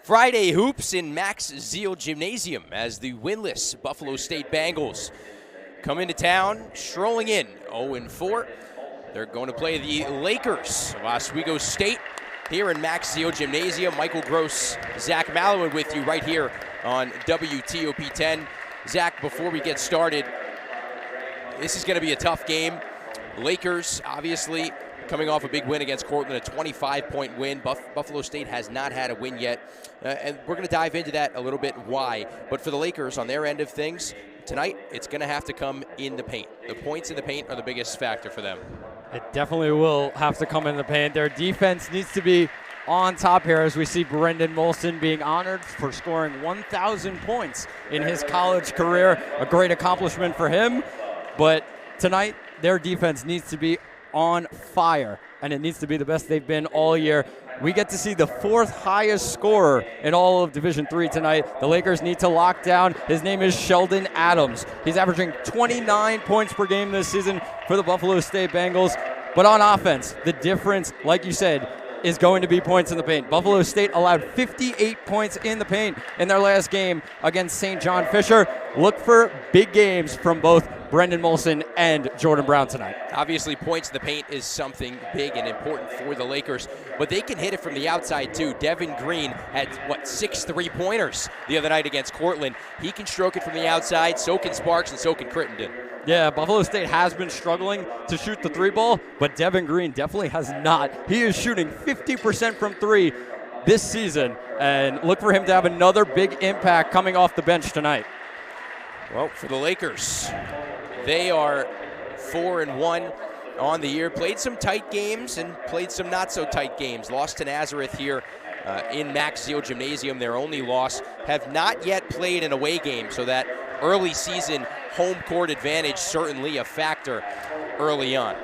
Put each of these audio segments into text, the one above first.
Friday hoops in Max Zeal Gymnasium as the winless Buffalo State Bengals come into town, strolling in 0-4. They're going to play the Lakers of Oswego State here in Max Zeal Gymnasium. Michael Gross, Zach Mallowan with you right here on WTOP 10. Zach, before we get started, this is going to be a tough game. Lakers, obviously, coming off a big win against Cortland, a 25-point win. Buffalo State has not had a win yet, and we're going to dive into that a little bit, why. But for the Lakers, on their end of things, tonight, it's going to have to come in the paint. The points in the paint are the biggest factor for them. It definitely will have to come in the paint. Their defense needs to be on top here as we see Brendan Molson being honored for scoring 1,000 points in his college career. A great accomplishment for him. But tonight, their defense needs to be on fire, and it needs to be the best they've been all year. We get to see the fourth highest scorer in all of Division III tonight. The Lakers need to lock down. His name is Sheldon Adams. He's averaging 29 points per game this season for the Buffalo State Bengals. But on offense, the difference, like you said, is going to be points in the paint. Buffalo State allowed 58 points in the paint in their last game against St. John Fisher. Look for big games from both Brendan Molson and Jordan Brown tonight. Obviously, points in the paint is something big and important for the Lakers, but they can hit it from the outside too. Devin Green had, 6 3-pointers the other night against Cortland. He can stroke it from the outside, so can Sparks, and so can Crittenden. Yeah, Buffalo State has been struggling to shoot the three ball, but Devin Green definitely has not. He is shooting 50% from three this season, and look for him to have another big impact coming off the bench tonight. Well, for the Lakers, they are 4-1 on the year. Played some tight games and played some not so tight games. Lost to Nazareth here in Max Zeal Gymnasium, their only loss. Have not yet played an away game, so that early season home court advantage certainly a factor early on.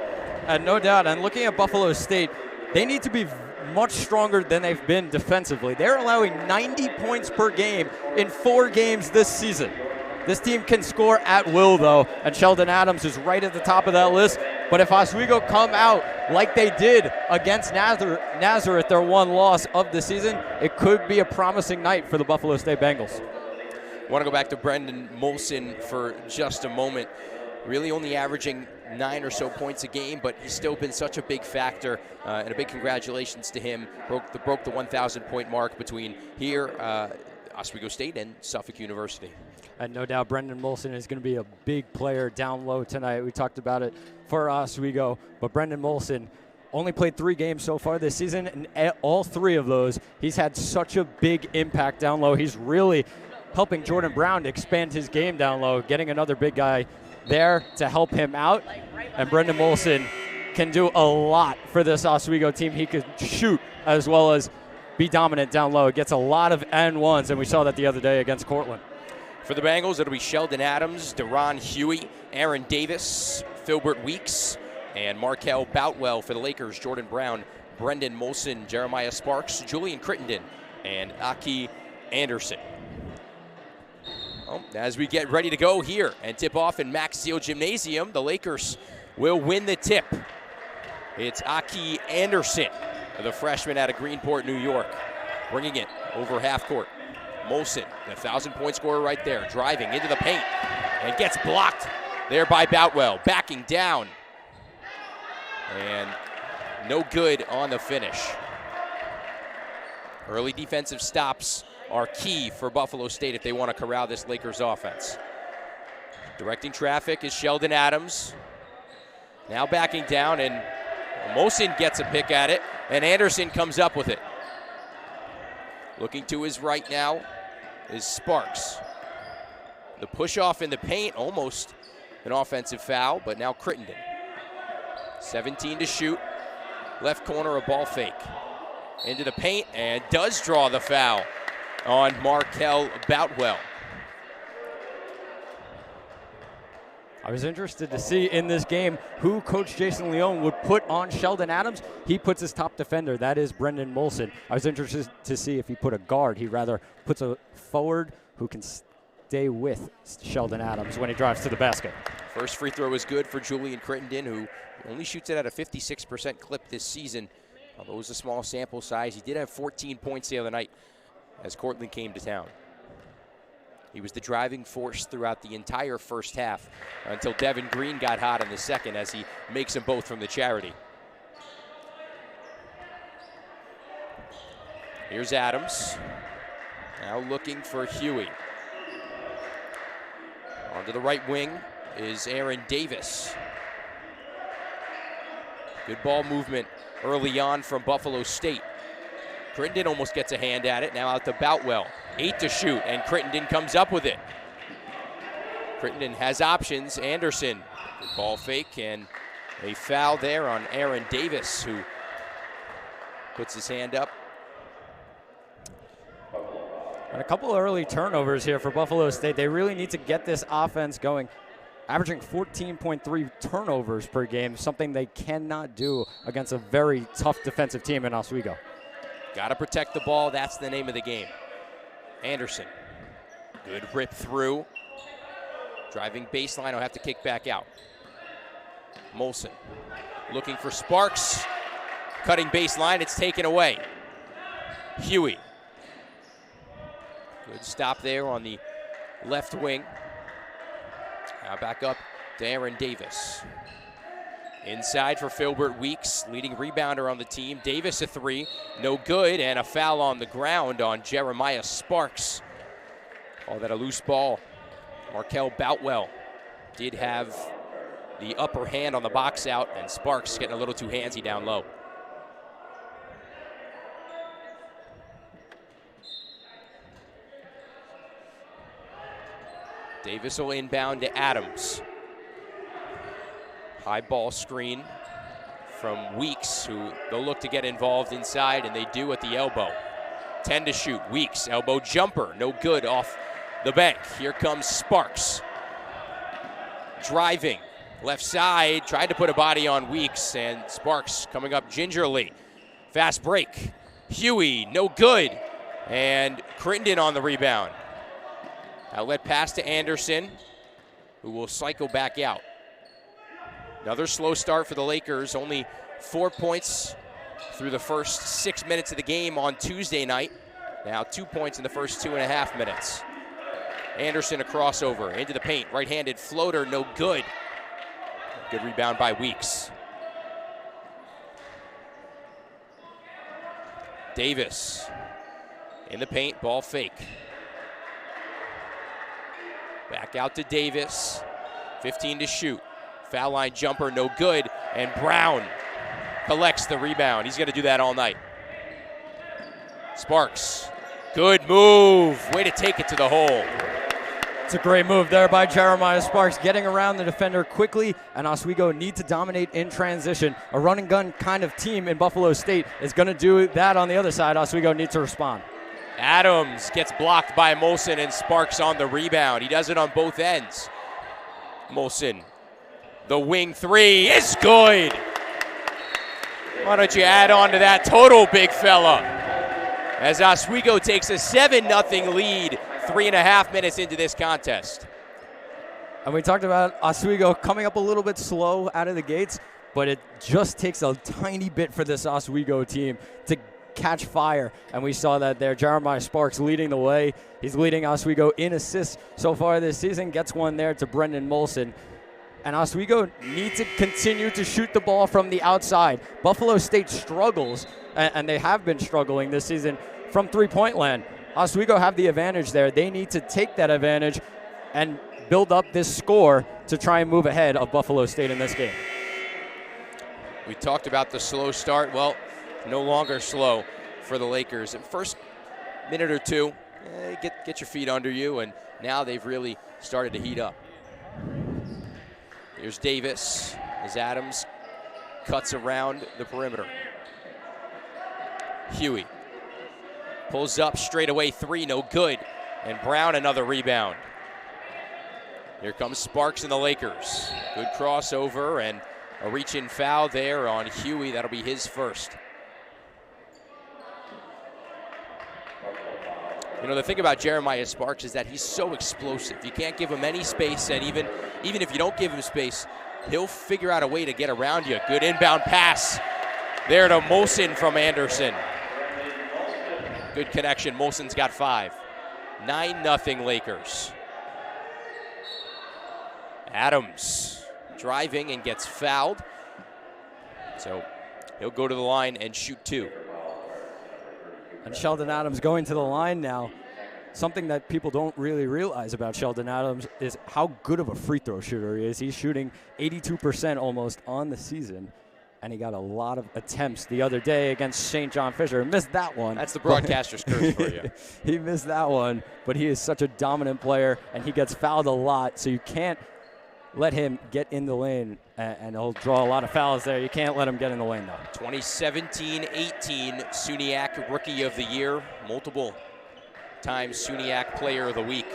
And no doubt, and looking at Buffalo State, they need to be much stronger than they've been defensively. They're allowing 90 points per game in 4 games this season. This team can score at will, though, and Sheldon Adams is right at the top of that list. But if Oswego come out like they did against Nazareth, their one loss of the season, it could be a promising night for the Buffalo State Bengals. I want to go back to Brendan Molson for just a moment. Really only averaging 9 or so points a game, but he's still been such a big factor, and a big congratulations to him. Broke the 1,000-point mark between here, Oswego State, and Suffolk University. And no doubt Brendan Molson is going to be a big player down low tonight. We talked about it for Oswego, but Brendan Molson only played 3 games so far this season, and all 3 of those, he's had such a big impact down low. He's really helping Jordan Brown to expand his game down low, getting another big guy there to help him out. And Brendan Molson can do a lot for this Oswego team. He could shoot as well as be dominant down low. Gets a lot of N1s, and we saw that the other day against Cortland. For the Bengals, it'll be Sheldon Adams, Deron Huey, Aaron Davis, Filbert Weeks, and Markel Boutwell. For the Lakers, Jordan Brown, Brendan Molson, Jeremiah Sparks, Julian Crittenden, and Aki Anderson. Well, as we get ready to go here and tip off in Max Zeal Gymnasium, the Lakers will win the tip. It's Aki Anderson, the freshman out of Greenport, New York, bringing it over half court. Molson, the 1,000-point scorer right there, driving into the paint and gets blocked there by Boutwell. Backing down, and no good on the finish. Early defensive stops are key for Buffalo State if they want to corral this Lakers offense. Directing traffic is Sheldon Adams. Now backing down, and Molson gets a pick at it, and Anderson comes up with it. Looking to his right now is Sparks. The push off in the paint, almost an offensive foul, but now Crittenden. 17 to shoot. Left corner, a ball fake. Into the paint, and does draw the foul on Markel Boutwell. I was interested to see in this game who Coach Jason Leone would put on Sheldon Adams. He puts his top defender. That is Brendan Molson. I was interested to see if he put a guard. He rather puts a forward who can stay with Sheldon Adams when he drives to the basket. First free throw is good for Julian Crittenden, who only shoots it at a 56% clip this season. Although it was a small sample size, he did have 14 points the other night as Cortland came to town. He was the driving force throughout the entire first half until Devin Green got hot in the second as he makes them both from the charity. Here's Adams, now looking for Huey. Onto the right wing is Aaron Davis. Good ball movement early on from Buffalo State. Crittenden almost gets a hand at it. Now out to Boutwell. 8 to shoot, and Crittenden comes up with it. Crittenden has options. Anderson, good ball fake, and a foul there on Aaron Davis, who puts his hand up. And a couple of early turnovers here for Buffalo State. They really need to get this offense going. Averaging 14.3 turnovers per game, something they cannot do against a very tough defensive team in Oswego. Got to protect the ball. That's the name of the game. Anderson, good rip through. Driving baseline, will have to kick back out. Molson looking for Sparks. Cutting baseline, it's taken away. Huey. Good stop there on the left wing. Now back up to Aaron Davis. Inside for Filbert Weeks, leading rebounder on the team. Davis a three, no good, and a foul on the ground on Jeremiah Sparks. Call that a loose ball. Markel Boutwell did have the upper hand on the box out, and Sparks getting a little too handsy down low. Davis will inbound to Adams. High ball screen from Weeks, who they'll look to get involved inside, and they do at the elbow. 10 to shoot. Weeks, elbow jumper, no good off the bank. Here comes Sparks. Driving, left side, tried to put a body on Weeks, and Sparks coming up gingerly. Fast break. Huey, no good, and Crittenden on the rebound. Outlet pass to Anderson, who will cycle back out. Another slow start for the Lakers. Only 4 points through the first 6 minutes of the game on Tuesday night. Now 2 points in the first 2.5 minutes. Anderson a crossover into the paint. Right-handed floater, no good. Good rebound by Weeks. Davis in the paint, ball fake. Back out to Davis. 15 to shoot. Foul line jumper, no good. And Brown collects the rebound. He's going to do that all night. Sparks, good move. Way to take it to the hole. It's a great move there by Jeremiah Sparks, getting around the defender quickly, and Oswego need to dominate in transition. A run and gun kind of team in Buffalo State is going to do that on the other side. Oswego needs to respond. Adams gets blocked by Molson, and Sparks on the rebound. He does it on both ends. Molson, the wing three is good. Why don't you add on to that total, big fella? As Oswego takes a 7-0 lead, 3.5 minutes into this contest. And we talked about Oswego coming up a little bit slow out of the gates, but it just takes a tiny bit for this Oswego team to catch fire, and we saw that there. Jeremiah Sparks leading the way. He's leading Oswego in assists so far this season. Gets one there to Brendan Molson. And Oswego need to continue to shoot the ball from the outside. Buffalo State struggles, and they have been struggling this season from three-point land. Oswego have the advantage there. They need to take that advantage and build up this score to try and move ahead of Buffalo State in this game. We talked about the slow start. Well, no longer slow for the Lakers. In first minute or two, get your feet under you, and now they've really started to heat up. Here's Davis as Adams cuts around the perimeter. Huey pulls up straight away three, no good. And Brown another rebound. Here comes Sparks and the Lakers. Good crossover and a reach-in foul there on Huey. That'll be his first. You know, the thing about Jeremiah Sparks is that he's so explosive. You can't give him any space, and even if you don't give him space, he'll figure out a way to get around you. Good inbound pass there to Molson from Anderson. Good connection. Molson's got 5. 9-0 Lakers. Adams driving and gets fouled. So he'll go to the line and shoot 2. And Sheldon Adams going to the line now. Something that people don't really realize about Sheldon Adams is how good of a free throw shooter he is. He's shooting 82% almost on the season, and he got a lot of attempts the other day against St. John Fisher. Missed that one. That's the broadcaster's curse for you. He missed that one, but he is such a dominant player, and he gets fouled a lot, so you can't let him get in the lane, and he'll draw a lot of fouls there. You can't let him get in the lane, though. 2017-18 SUNYAC Rookie of the Year. Multiple times SUNYAC Player of the Week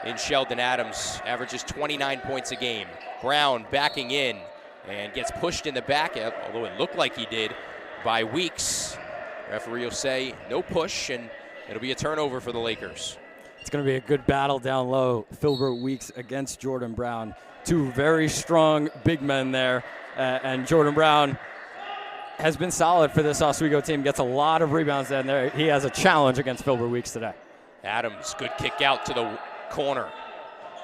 in Sheldon Adams. Averages 29 points a game. Brown backing in and gets pushed in the back, although it looked like he did, by Weeks. Referee will say no push, and it'll be a turnover for the Lakers. It's going to be a good battle down low. Filbert Weeks against Jordan Brown. 2 very strong big men there, and Jordan Brown has been solid for this Oswego team. Gets a lot of rebounds down there. He has a challenge against Filbert Weeks today. Adams, good kick out to the corner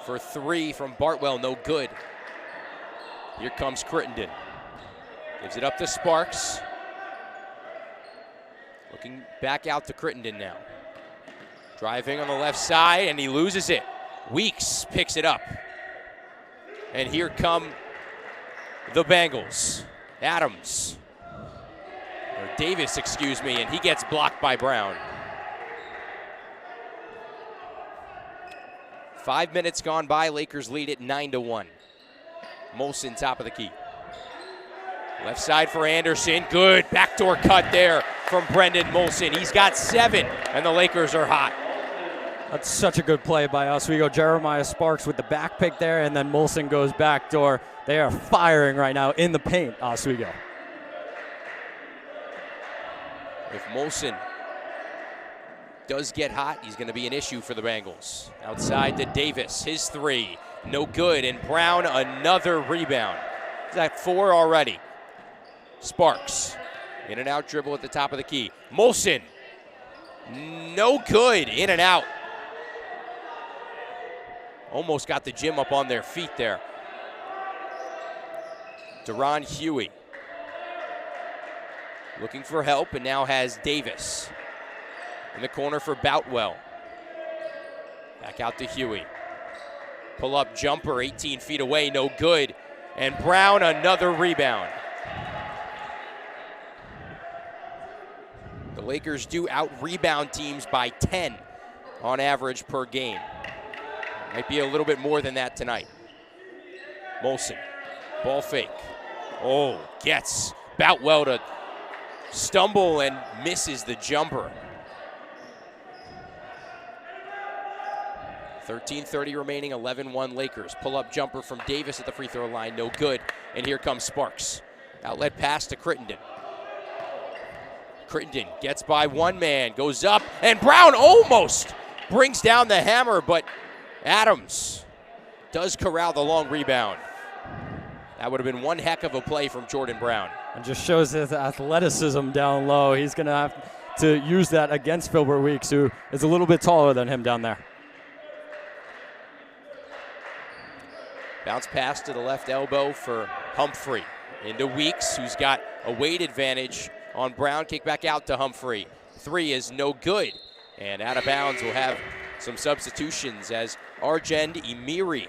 for 3 from Bartwell, no good. Here comes Crittenden. Gives it up to Sparks. Looking back out to Crittenden now. Driving on the left side, and he loses it. Weeks picks it up. And here come the Bengals. Adams, or Davis, excuse me, and he gets blocked by Brown. 5 minutes gone by, Lakers lead it 9-1. Molson top of the key. Left side for Anderson, good backdoor cut there from Brendan Molson. He's got 7, and the Lakers are hot. That's such a good play by Oswego. Jeremiah Sparks with the back pick there, and then Molson goes backdoor. They are firing right now in the paint, Oswego. If Molson does get hot, he's going to be an issue for the Bengals. Outside to Davis, his 3, no good, and Brown another rebound. He's at 4 already. Sparks, in and out dribble at the top of the key. Molson, no good, in and out. Almost got the gym up on their feet there. Deron Huey looking for help, and now has Davis in the corner for Boutwell. Back out to Huey. Pull-up jumper 18 feet away, no good. And Brown another rebound. The Lakers do out-rebound teams by 10 on average per game. Might be a little bit more than that tonight. Molson, ball fake. Oh, gets Boutwell to stumble and misses the jumper. 13:30 remaining, 11-1 Lakers. Pull-up jumper from Davis at the free throw line, no good. And here comes Sparks. Outlet pass to Crittenden. Crittenden gets by one man, goes up, and Brown almost brings down the hammer, but Adams does corral the long rebound. That would have been one heck of a play from Jordan Brown. And just shows his athleticism down low. He's going to have to use that against Filbert Weeks, who is a little bit taller than him down there. Bounce pass to the left elbow for Humphrey. Into Weeks, who's got a weight advantage on Brown. Kick back out to Humphrey. 3 is no good. And out of bounds, we'll have some substitutions as Arjend Emiri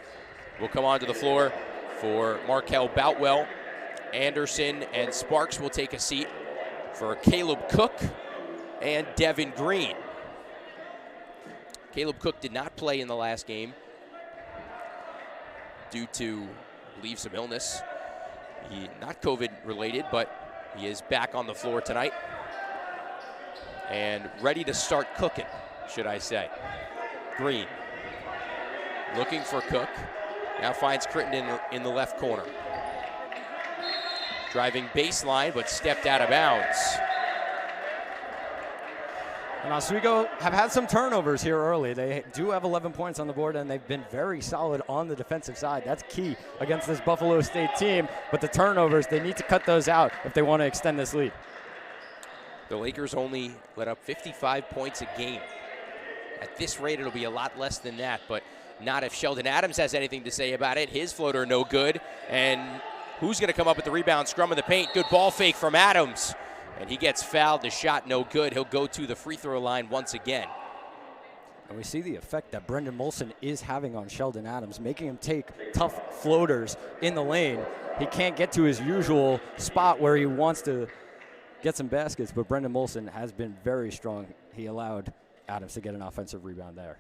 will come onto the floor for Markel Boutwell. Anderson and Sparks will take a seat for Caleb Cook and Devin Green. Caleb Cook did not play in the last game due to, I believe, some illness. Not COVID related, but he is back on the floor tonight and ready to start cooking, should I say. Green looking for Cook. Now finds Crittenden in the left corner. Driving baseline, but stepped out of bounds. And Oswego have had some turnovers here early. They do have 11 points on the board, and they've been very solid on the defensive side. That's key against this Buffalo State team. But the turnovers, they need to cut those out if they want to extend this lead. The Lakers only let up 55 points a game. At this rate, it'll be a lot less than that, but not if Sheldon Adams has anything to say about it. His floater no good. And who's going to come up with the rebound? Scrum in the paint. Good ball fake from Adams. And he gets fouled. The shot no good. He'll go to the free throw line once again. And we see the effect that Brendan Molson is having on Sheldon Adams, making him take tough floaters in the lane. He can't get to his usual spot where he wants to get some baskets, but Brendan Molson has been very strong. He allowed Adams to get an offensive rebound there.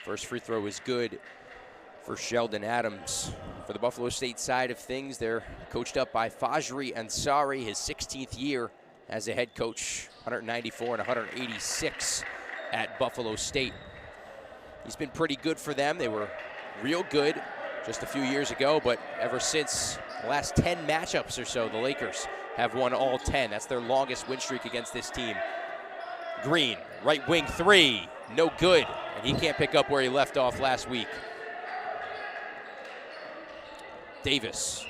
First free throw is good for Sheldon Adams. For the Buffalo State side of things, they're coached up by Fajri Ansari, his 16th year as a head coach, 194 and 186 at Buffalo State. He's been pretty good for them. They were real good just a few years ago, but ever since the last 10 matchups or so, the Lakers have won all 10. That's their longest win streak against this team. Green, right wing three, no good. And he can't pick up where he left off last week. Davis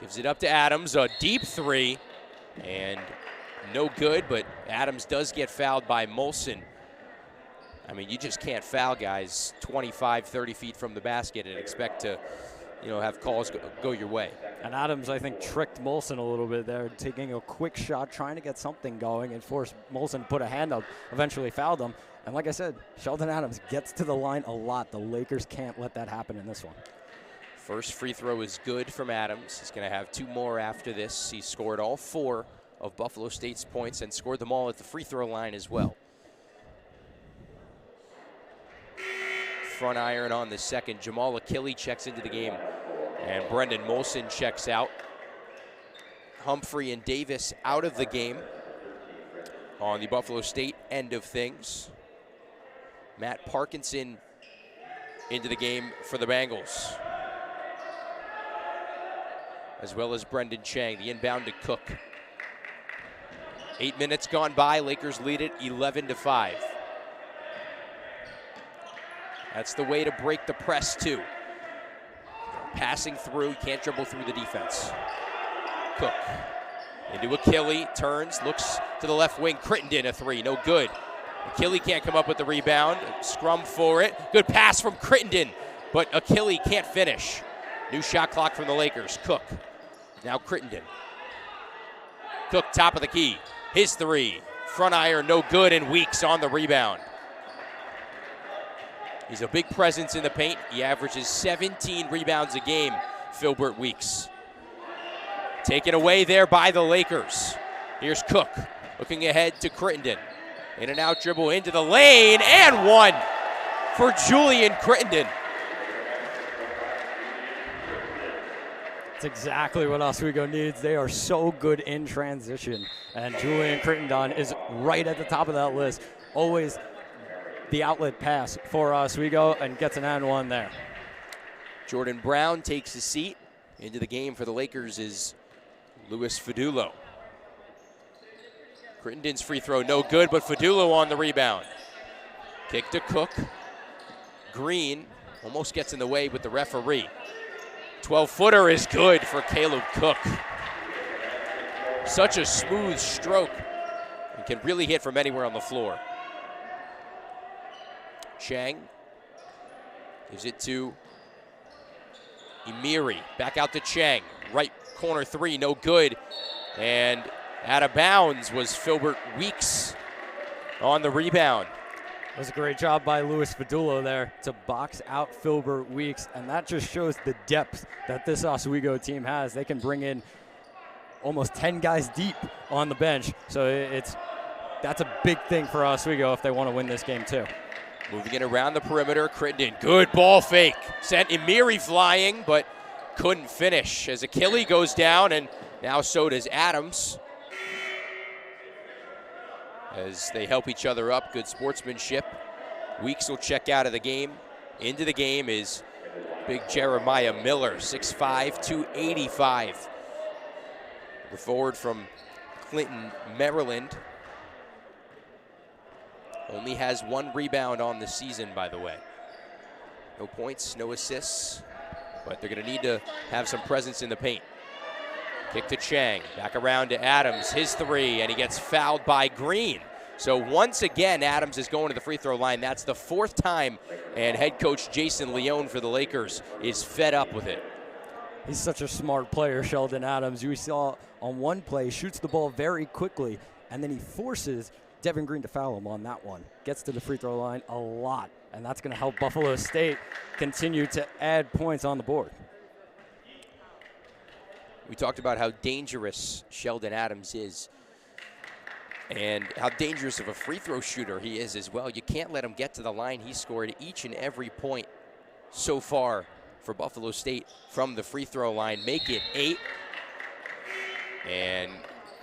gives it up to Adams, a deep three, and no good, but Adams does get fouled by Molson. I mean, you just can't foul guys 25, 30 feet from the basket and expect to, have calls go your way. And Adams, I think, tricked Molson a little bit there, taking a quick shot, trying to get something going, and forced Molson to put a hand up, eventually fouled him. And like I said, Sheldon Adams gets to the line a lot. The Lakers can't let that happen in this one. First free throw is good from Adams. He's going to have 2 more after this. He scored all 4 of Buffalo State's points and scored them all at the free throw line as well. Front iron on the second. Jamal Achille checks into the game, and Brendan Molson checks out. Humphrey and Davis out of the game on the Buffalo State end of things. Matt Parkinson into the game for the Bengals, as well as Brendan Chang. The inbound to Cook. 8 minutes gone by. Lakers lead it 11-5. That's the way to break the press, too. Passing through, can't dribble through the defense. Cook into Achille, turns, looks to the left wing. Crittenden, a three, no good. Achille can't come up with the rebound. Scrum for it. Good pass from Crittenden, but Achille can't finish. New shot clock from the Lakers. Cook, now Crittenden. Cook, top of the key. His three, front iron, no good, and Weeks on the rebound. He's a big presence in the paint. He averages 17 rebounds a game, Filbert Weeks. Taken away there by the Lakers. Here's Cook, looking ahead to Crittenden. In and out dribble into the lane, and one for Julian Crittenden. That's exactly what Oswego needs. They are so good in transition, and Julian Crittenden is right at the top of that list. Always the outlet pass for Oswego, and gets an and one there. Jordan Brown takes his seat. Into the game for the Lakers is Louis Fadulo. Crittenden's free throw no good, but Fadulo on the rebound. Kick to Cook. Green almost gets in the way with the referee. 12-footer is good for Caleb Cook. Such a smooth stroke. He can really hit from anywhere on the floor. Chang gives it to Emiri. Back out to Chang. Right corner three, no good. And out of bounds was Filbert Weeks on the rebound. It was a great job by Louis Fadulo there to box out Filbert Weeks, and that just shows the depth that this Oswego team has. They can bring in almost 10 guys deep on the bench, so that's a big thing for Oswego if they want to win this game too. Moving it around the perimeter, Crittenden, good ball fake. Sent Emiri flying, but couldn't finish as Achille goes down, and now so does Adams. As they help each other up, good sportsmanship. Weeks will check out of the game. Into the game is big Jeremiah Miller, 6'5", 285. The forward from Clinton, Maryland. Only has 1 rebound on the season, by the way. No points, no assists, but they're going to need to have some presence in the paint. Kick to Chang, back around to Adams, his three, and he gets fouled by Green. So once again, Adams is going to the free throw line. That's the fourth time, and head coach Jason Leone for the Lakers is fed up with it. He's such a smart player, Sheldon Adams. You saw on one play, shoots the ball very quickly, and then he forces Devin Green to foul him on that one. Gets to the free throw line a lot, and that's going to help Buffalo State continue to add points on the board. We talked about how dangerous Sheldon Adams is and how dangerous of a free throw shooter he is as well. You can't let him get to the line. He scored each and every point so far for Buffalo State from the free throw line. Make it 8. And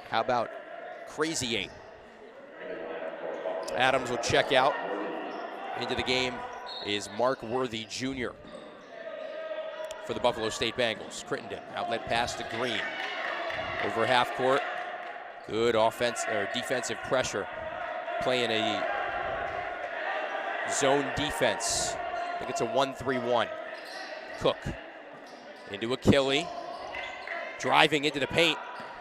how about crazy 8? Adams will check out. Into the game is Mark Worthy Jr. for the Buffalo State Bengals. Crittenden, outlet pass to Green. Over half court. Good offense or defensive pressure. Playing a zone defense. I think it's a 1-3-1. Cook into Achille. Driving into the paint.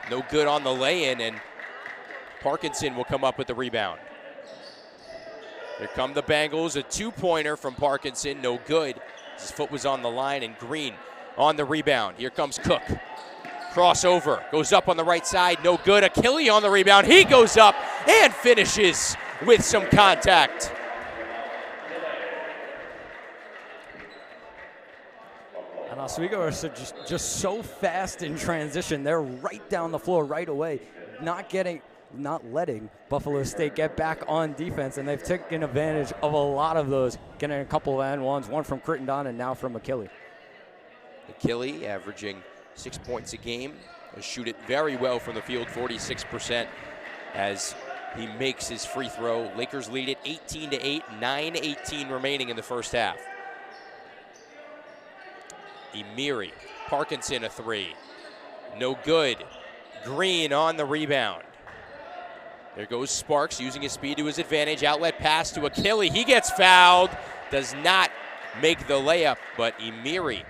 No good on the lay-in, and Parkinson will come up with the rebound. Here come the Bengals. A two-pointer from Parkinson. No good. His foot was on the line, and Green on the rebound. Here comes Cook. Crossover. Goes up on the right side. No good. Achille on the rebound. He goes up and finishes with some contact. And Oswego are just so fast in transition. They're right down the floor right away, not letting Buffalo State get back on defense, and they've taken advantage of a lot of those, getting a couple of and ones, one from Crittenden and now from Achille. Achille averaging 6 points a game. He'll shoot it very well from the field, 46%, as he makes his free throw. Lakers lead it 18-8, 9:18 remaining in the first half. Emiri, Parkinson a three. No good. Green on the rebound. There goes Sparks using his speed to his advantage. Outlet pass to Achille. He gets fouled. Does not make the layup, but Emiri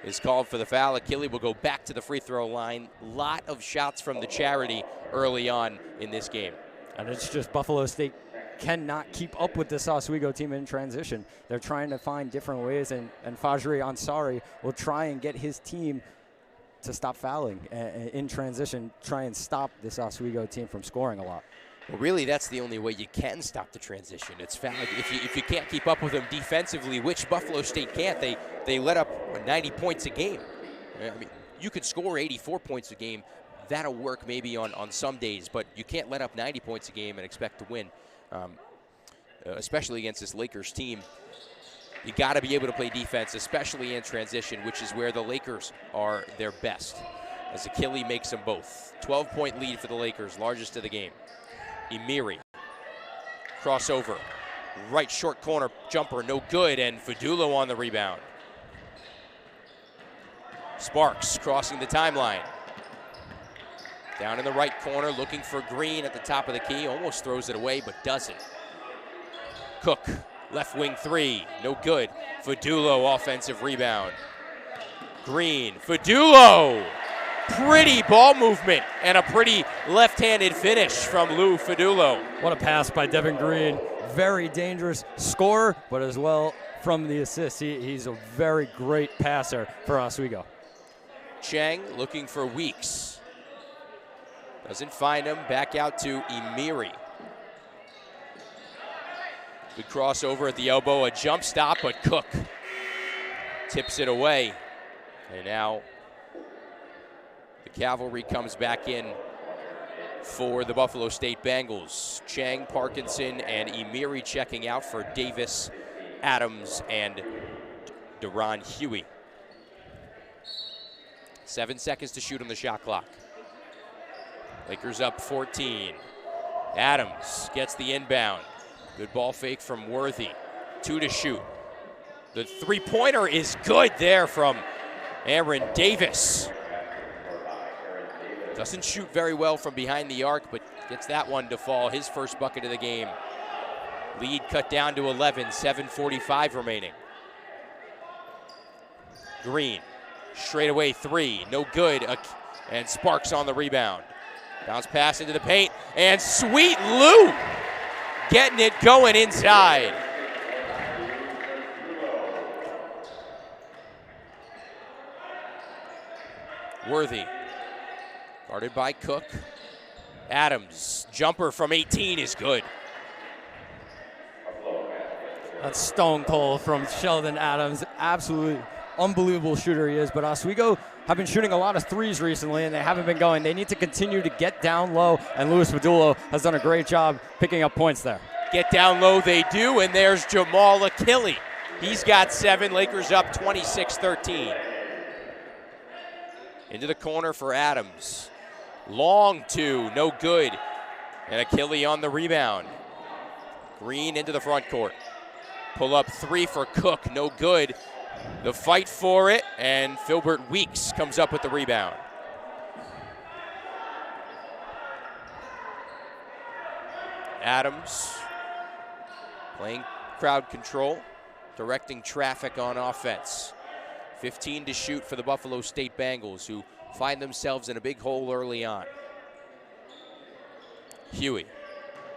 is called for the foul. Achille will go back to the free throw line. Lot of shots from the charity early on in this game. And it's just Buffalo State cannot keep up with this Oswego team in transition. They're trying to find different ways, and Fajri Ansari will try and get his team to stop fouling in transition, try and stop this Oswego team from scoring a lot. Well, really, that's the only way you can stop the transition. It's foul. If you can't keep up with them defensively, which Buffalo State can't, they let up 90 points a game. I mean, you could score 84 points a game. That'll work maybe on some days, but you can't let up 90 points a game and expect to win. Especially against this Lakers team. You got to be able to play defense, especially in transition, which is where the Lakers are their best, as Achille makes them both. 12-point lead for the Lakers, largest of the game. Emiri, crossover, right short corner jumper, no good, and Fadulo on the rebound. Sparks crossing the timeline. Down in the right corner, looking for Green at the top of the key. Almost throws it away, but doesn't. Cook, left wing three, no good. Fadulo, offensive rebound. Green, Fadulo! Pretty ball movement and a pretty left-handed finish from Lou Fadulo. What a pass by Devin Green. Very dangerous scorer, but as well from the assist. He's a very great passer for Oswego. Chang looking for Weeks. Doesn't find him. Back out to Emiri. Good crossover at the elbow. A jump stop, but Cook tips it away. And now the Cavalry comes back in for the Buffalo State Bengals. Chang, Parkinson, and Emiri checking out for Davis, Adams, and Deron Huey. 7 seconds to shoot on the shot clock. Lakers up 14. Adams gets the inbound. Good ball fake from Worthy. 2 to shoot. The three-pointer is good there from Aaron Davis. Doesn't shoot very well from behind the arc, but gets that one to fall. His first bucket of the game. Lead cut down to 11, 7:45 remaining. Green, straight away three, no good. And Sparks on the rebound. Bounce pass into the paint, and Sweet Lou getting it going inside. Worthy, guarded by Cook. Adams, jumper from 18 is good. That's stone cold from Sheldon Adams. Absolutely unbelievable shooter he is. But Oswego have been shooting a lot of threes recently, and they haven't been going. They need to continue to get down low, and Louis Fadulo has done a great job picking up points there. Get down low they do, and there's Jamal Achille. He's got 7. Lakers up 26-13. Into the corner for Adams. Long 2, no good. And Achille on the rebound. Green into the front court. Pull up 3 for Cook, no good. The fight for it, and Filbert Weeks comes up with the rebound. Adams playing crowd control, directing traffic on offense. 15 to shoot for the Buffalo State Bengals, who find themselves in a big hole early on. Huey,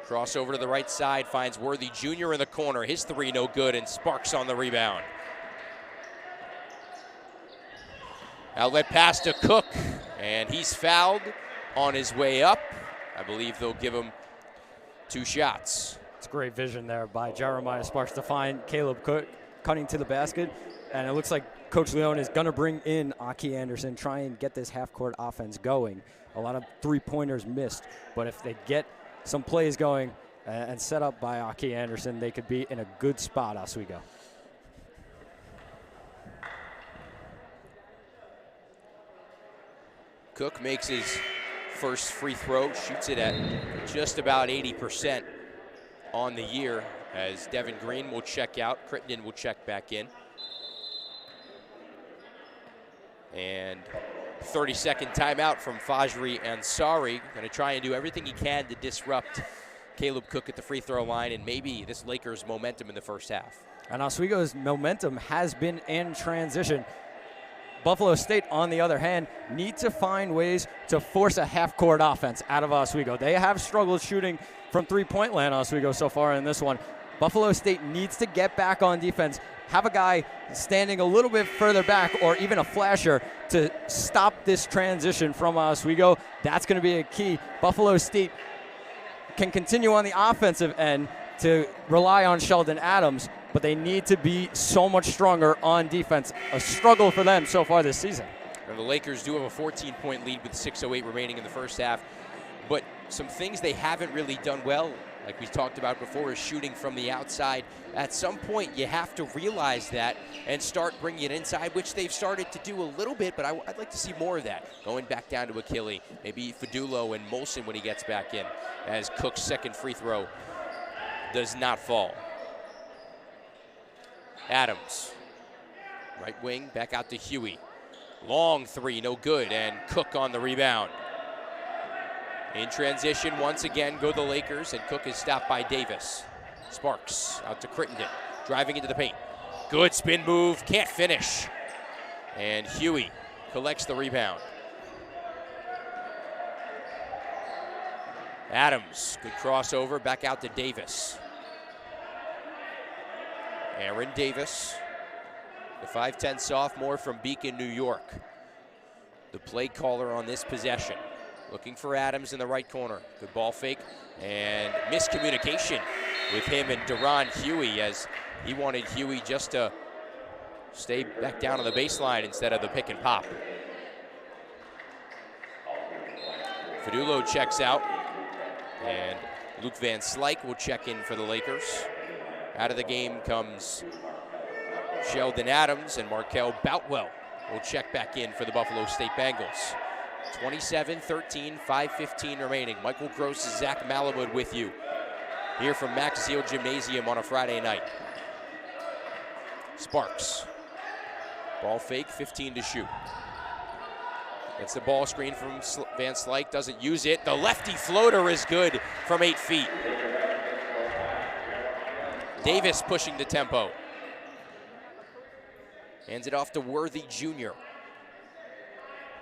crossover to the right side, finds Worthy Jr. in the corner. His 3 no good, and Sparks on the rebound. Outlet pass to Cook, and he's fouled on his way up. I believe they'll give him 2 shots. It's great vision there by Jeremiah Sparks to find Caleb Cook cutting to the basket, and it looks like Coach Leone is going to bring in Aki Anderson, try and get this half-court offense going. A lot of three-pointers missed, but if they get some plays going and set up by Aki Anderson, they could be in a good spot, Oswego. Cook makes his first free throw, shoots it at just about 80% on the year, as Devin Green will check out. Crittenden will check back in. And 30-second timeout from Fajri Ansari. Going to try and do everything he can to disrupt Caleb Cook at the free throw line and maybe this Lakers momentum in the first half. And Oswego's momentum has been in transition. Buffalo State, on the other hand, need to find ways to force a half-court offense out of Oswego. They have struggled shooting from three-point land, Oswego, so far in this one. Buffalo State needs to get back on defense, have a guy standing a little bit further back or even a flasher to stop this transition from Oswego. That's going to be a key. Buffalo State can continue on the offensive end to rely on Sheldon Adams, but they need to be so much stronger on defense. A struggle for them so far this season. And the Lakers do have a 14-point lead with 6:08 remaining in the first half, but some things they haven't really done well, like we talked about before, is shooting from the outside. At some point, you have to realize that and start bringing it inside, which they've started to do a little bit, but I'd like to see more of that. Going back down to Achille, maybe Fadulo and Molson when he gets back in, as Cook's second free throw does not fall. Adams, right wing, back out to Huey. Long 3, no good, and Cook on the rebound. In transition, once again, go the Lakers, and Cook is stopped by Davis. Sparks out to Crittenden, driving into the paint. Good spin move, can't finish. And Huey collects the rebound. Adams, good crossover, back out to Davis. Aaron Davis, the 5'10 sophomore from Beacon, New York. The play caller on this possession. Looking for Adams in the right corner. Good ball fake and miscommunication with him and Deron Huey, as he wanted Huey just to stay back down on the baseline instead of the pick and pop. Fadulo checks out, and Luke Van Slyke will check in for the Lakers. Out of the game comes Sheldon Adams, and Markel Boutwell will check back in for the Buffalo State Bengals. 27-13, 5:15 remaining. Michael Gross, Zach Malamud with you here from Max Zeal Gymnasium on a Friday night. Sparks, ball fake, 15 to shoot. Gets the ball screen from Van Slyke, doesn't use it. The lefty floater is good from 8 feet. Davis pushing the tempo. Hands it off to Worthy Jr.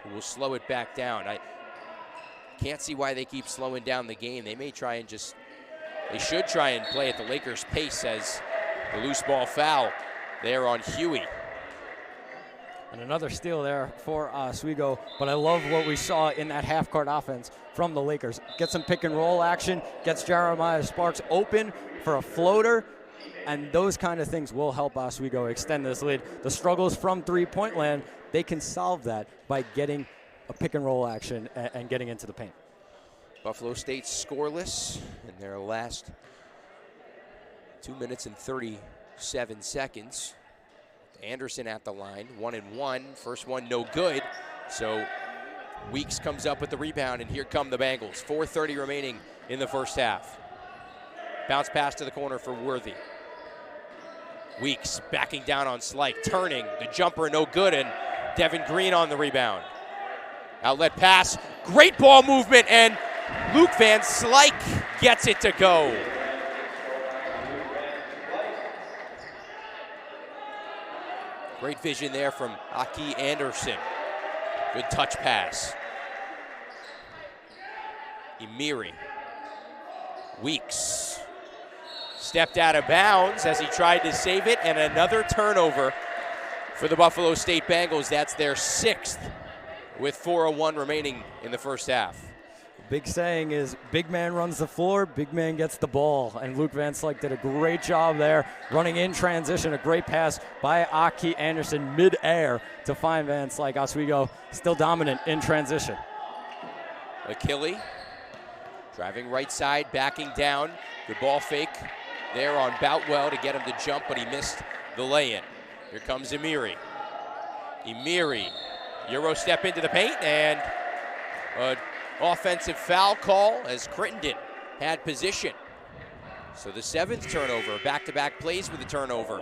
who will slow it back down. I can't see why they keep slowing down the game. They may try and they should try and play at the Lakers' pace as the loose ball foul there on Huey. And another steal there for Oswego, but I love what we saw in that half-court offense from the Lakers. Get some pick-and-roll action, gets Jeremiah Sparks open for a floater, and those kind of things will help Oswego extend this lead. The struggles from three-point land, they can solve that by getting a pick-and-roll action and getting into the paint. Buffalo State scoreless in their last 2 minutes and 37 seconds. Anderson at the line, 1-and-1. First one no good. So Weeks comes up with the rebound, and here come the Bengals. 4:30 remaining in the first half. Bounce pass to the corner for Worthy. Weeks backing down on Slyke, turning. The jumper no good, and Devin Green on the rebound. Outlet pass, great ball movement, and Luke Van Slyke gets it to go. Great vision there from Aki Anderson. Good touch pass. Emiri. Weeks stepped out of bounds as he tried to save it, and another turnover for the Buffalo State Bengals. That's their 6th with 4:01 remaining in the first half. Big saying is big man runs the floor, big man gets the ball. And Luke Van Slyke did a great job there, running in transition. A great pass by Aki Anderson mid-air to find Van Slyke. Oswego still dominant in transition. Achille driving right side, backing down. Good ball fake there on Boutwell to get him to jump, but he missed the lay-in. Here comes Emiri. Emiri, Euro step into the paint, and offensive foul call as Crittenden had position. So the 7th turnover, back-to-back plays with the turnover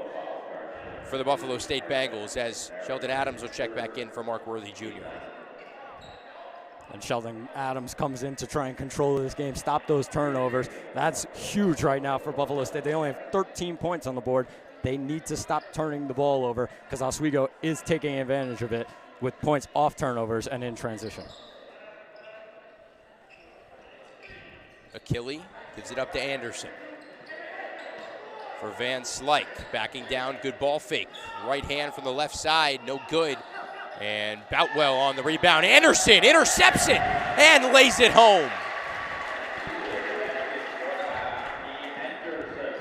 for the Buffalo State Bengals, as Sheldon Adams will check back in for Mark Worthy Jr. And Sheldon Adams comes in to try and control this game, stop those turnovers. That's huge right now for Buffalo State. They only have 13 points on the board. They need to stop turning the ball over because Oswego is taking advantage of it with points off turnovers and in transition. Achille gives it up to Anderson. For Van Slyke, backing down, good ball fake. Right hand from the left side, no good. And Boutwell on the rebound. Anderson intercepts it and lays it home.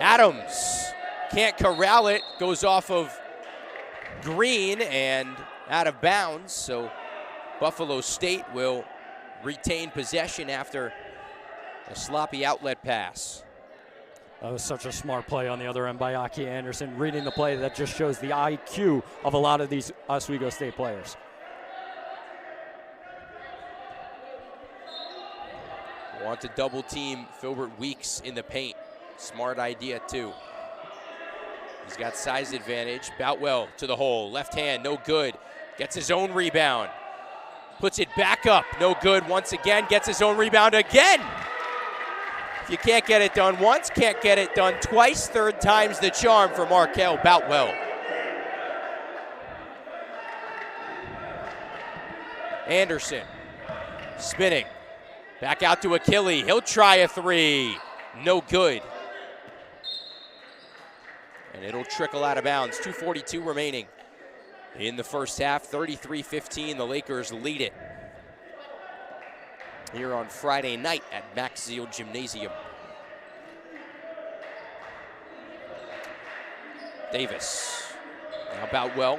Adams can't corral it, goes off of Green and out of bounds. So Buffalo State will retain possession after a sloppy outlet pass. That was such a smart play on the other end by Aki Anderson. Reading the play, that just shows the IQ of a lot of these Oswego State players. Want to double team Filbert Weeks in the paint. Smart idea too. He's got size advantage. Boutwell to the hole. Left hand, no good. Gets his own rebound. Puts it back up, no good once again. Gets his own rebound again. You can't get it done once, can't get it done twice. Third time's the charm for Markel Boutwell. Anderson spinning. Back out to Achille. He'll try a three. No good. And it'll trickle out of bounds. 2:42 remaining in the first half. 33-15, the Lakers lead it here on Friday night at Max Zeal Gymnasium. Davis, now Boutwell.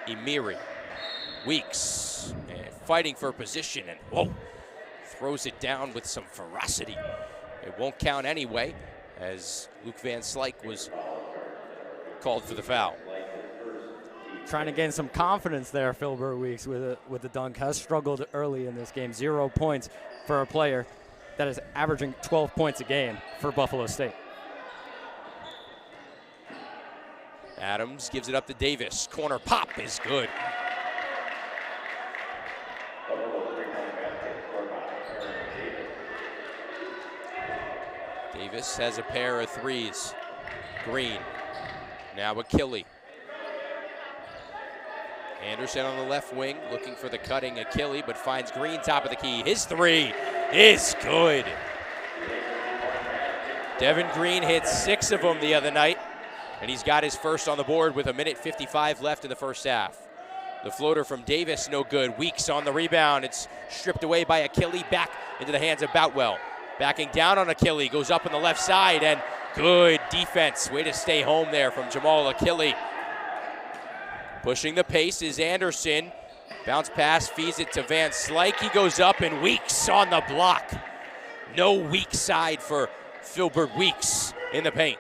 Emiri, Weeks, and fighting for position, and whoa, throws it down with some ferocity. It won't count anyway, as Luke Van Slyke was called for the foul. Trying to gain some confidence there, Filbert Weeks with the dunk. Has struggled early in this game. 0 points for a player that is averaging 12 points a game for Buffalo State. Adams gives it up to Davis. Corner pop is good. Davis has a pair of threes. Green. Now Achille. Anderson on the left wing, looking for the cutting Achille, but finds Green top of the key. His three is good. Devin Green hit 6 of them the other night, and he's got his first on the board with 1:55 left in the first half. The floater from Davis, no good. Weeks on the rebound. It's stripped away by Achille, back into the hands of Boutwell. Backing down on Achille, goes up on the left side, and good defense. Way to stay home there from Jamal Achille. Pushing the pace is Anderson. Bounce pass, feeds it to Van Slyke. He goes up, and Weeks on the block. No weak side for Filbert Weeks in the paint.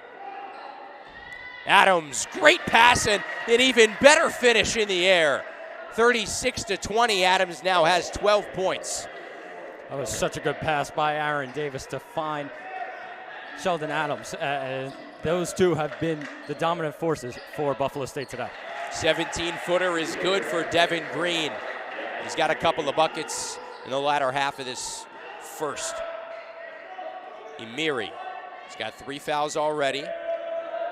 Adams, great pass, and an even better finish in the air. 36-20, Adams now has 12 points. That was such a good pass by Aaron Davis to find Sheldon Adams. Those two have been the dominant forces for Buffalo State today. 17-footer is good for Devin Green. He's got a couple of buckets in the latter half of this first. Emiri, he's got 3 fouls already.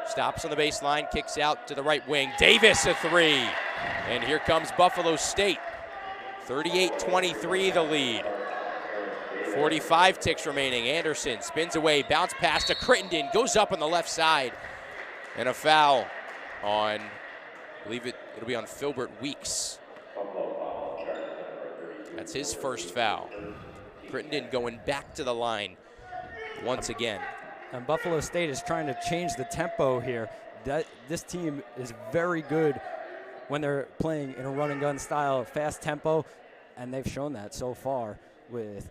Stops on the baseline, kicks out to the right wing. Davis a three. And here comes Buffalo State. 38-23 the lead. 45 ticks remaining. Anderson spins away, bounce pass to Crittenden, goes up on the left side. And a foul on, I believe it'll be on Filbert Weeks. That's his first foul. Crittenden going back to the line once again. And Buffalo State is trying to change the tempo here. This team is very good when they're playing in a run and gun style, fast tempo, and they've shown that so far with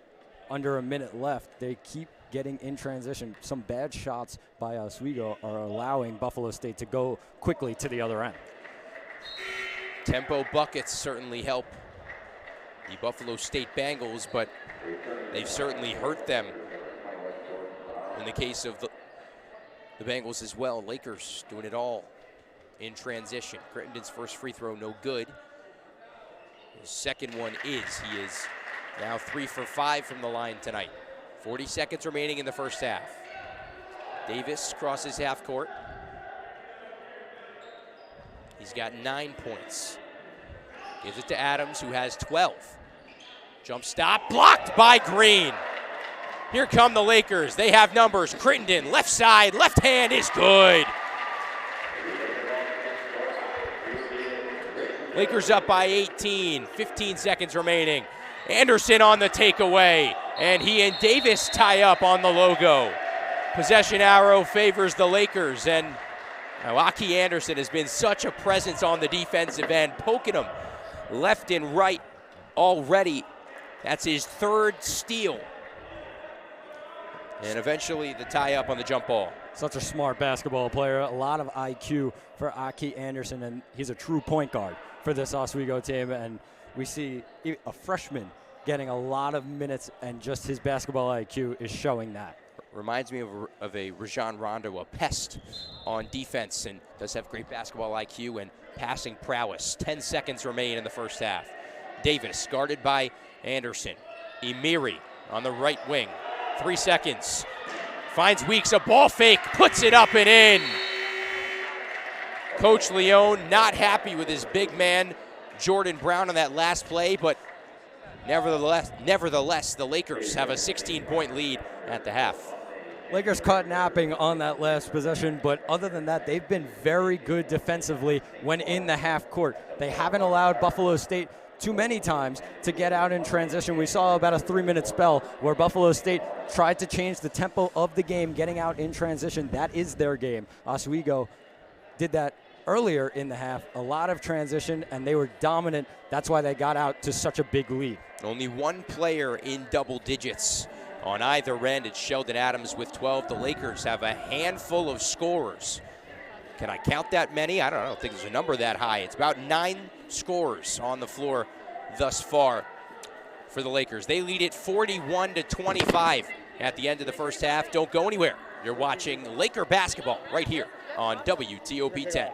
under a minute left. They keep getting in transition. Some bad shots by Oswego are allowing Buffalo State to go quickly to the other end. Tempo buckets certainly help the Buffalo State Bengals, but they've certainly hurt them in the case of the Bengals as well. Lakers doing it all in transition. Crittenden's first free throw, no good. His second one is. He is now 3 for 5 from the line tonight. 40 seconds remaining in the first half. Davis crosses half court. He's got 9 points. Gives it to Adams, who has 12. Jump stop, blocked by Green. Here come the Lakers. They have numbers. Crittenden, left side, left hand is good. Lakers up by 18, 15 seconds remaining. Anderson on the takeaway, and he and Davis tie up on the logo. Possession arrow favors the Lakers, and Aki Anderson has been such a presence on the defensive end, poking him left and right already. That's his 3rd steal. And eventually the tie-up on the jump ball. Such a smart basketball player. A lot of IQ for Aki Anderson, and he's a true point guard for this Oswego team. And we see a freshman getting a lot of minutes, and just his basketball IQ is showing that. Reminds me of a Rajon Rondo, a pest on defense, and does have great basketball IQ and passing prowess. 10 seconds remain in the first half. Davis guarded by Anderson. Emiri on the right wing. 3 seconds. Finds Weeks, a ball fake, puts it up and in. Coach Leone not happy with his big man, Jordan Brown, on that last play, but nevertheless, the Lakers have a 16-point lead at the half. Lakers caught napping on that last possession, but other than that, they've been very good defensively when in the half court. They haven't allowed Buffalo State too many times to get out in transition. We saw about a 3-minute spell where Buffalo State tried to change the tempo of the game, getting out in transition. That is their game. Oswego did that earlier in the half, a lot of transition, and they were dominant. That's why they got out to such a big lead. Only one player in double digits on either end. It's Sheldon Adams with 12. The Lakers have a handful of scorers. Can I count that many? I don't think there's a number that high. It's about 9 scorers on the floor thus far for the Lakers. They lead it 41-25 at the end of the first half. Don't go anywhere. You're watching Laker basketball right here on WTOP 10.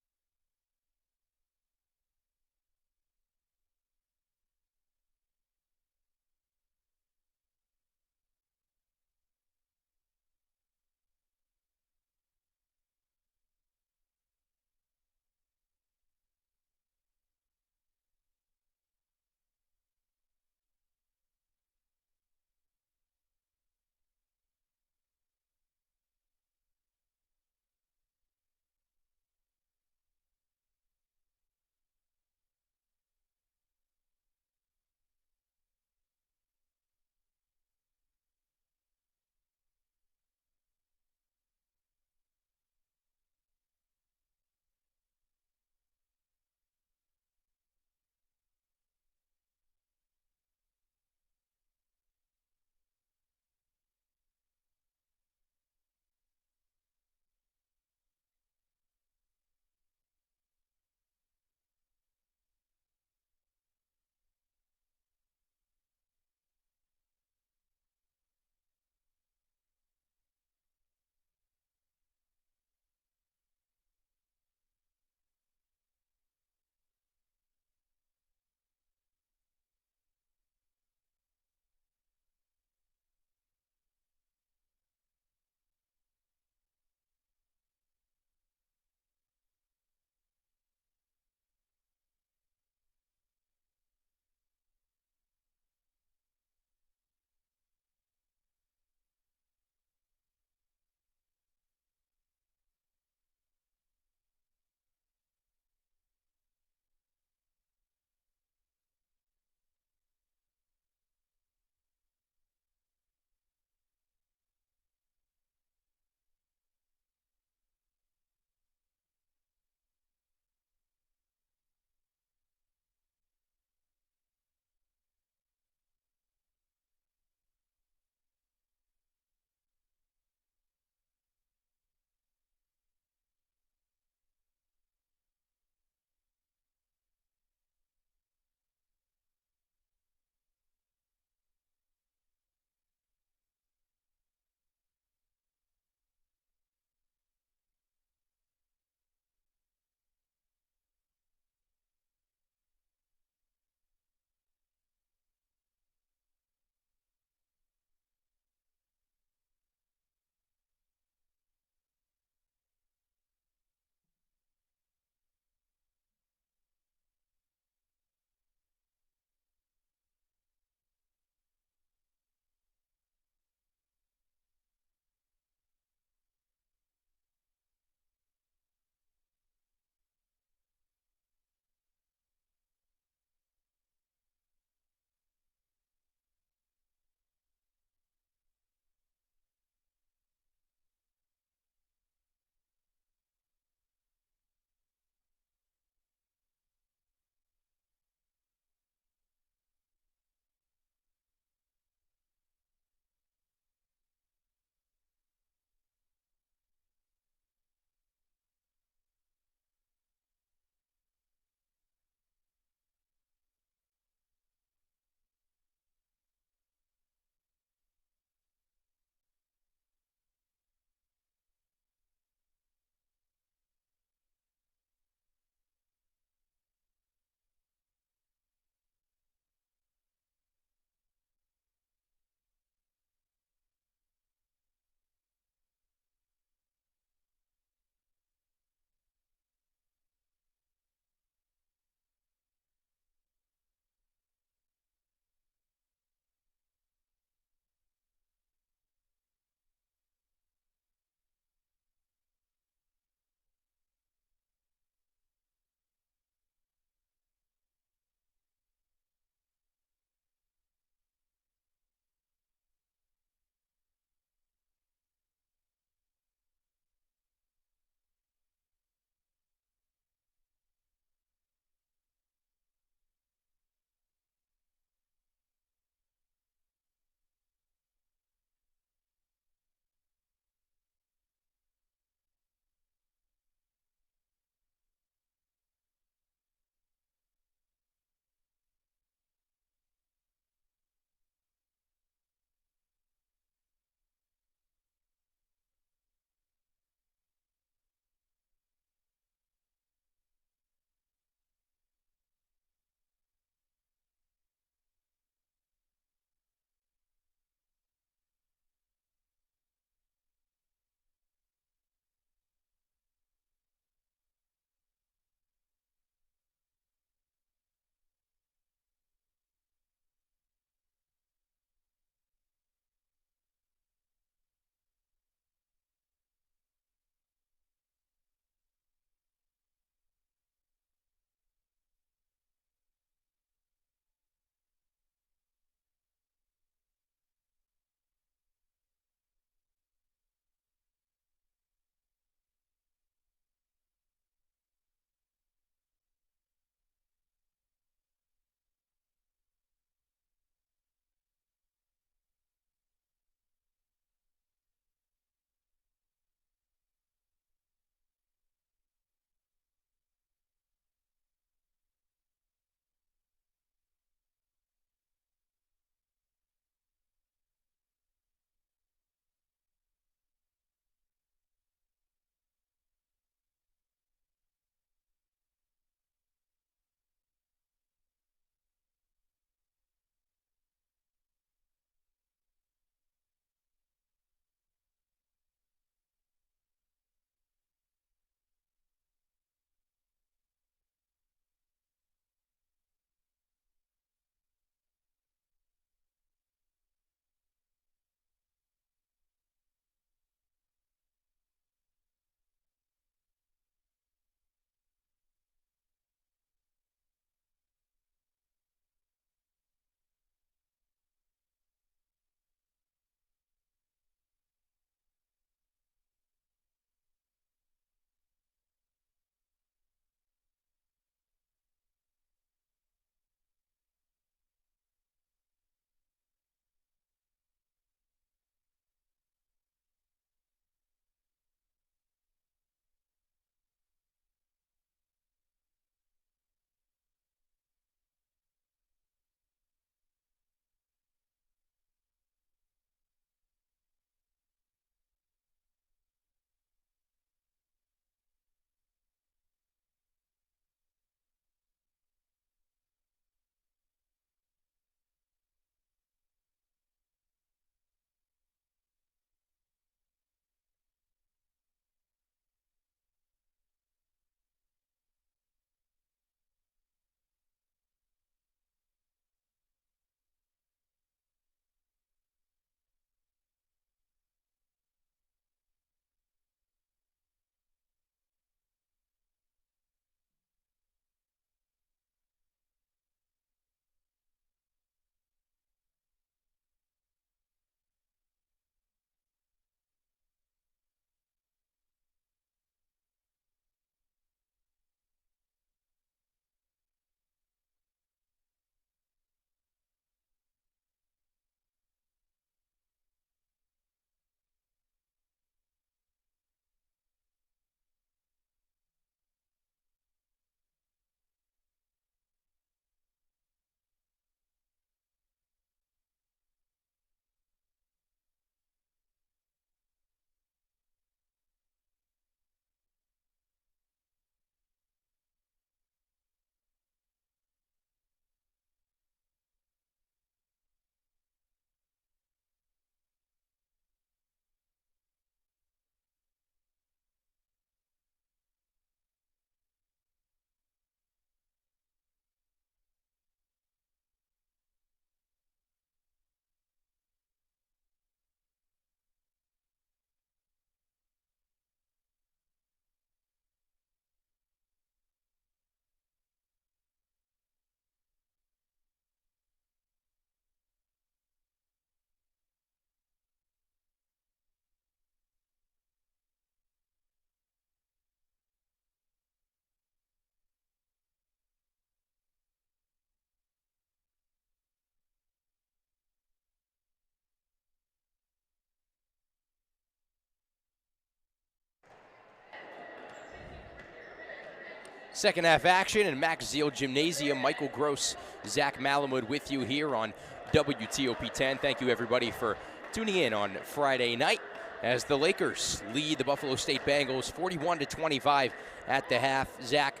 Second half action in Max Zeal Gymnasium. Michael Gross, Zach Malamud with you here on WTOP 10. Thank you everybody for tuning in on Friday night as the Lakers lead the Buffalo State Bengals 41-25 at the half. Zach,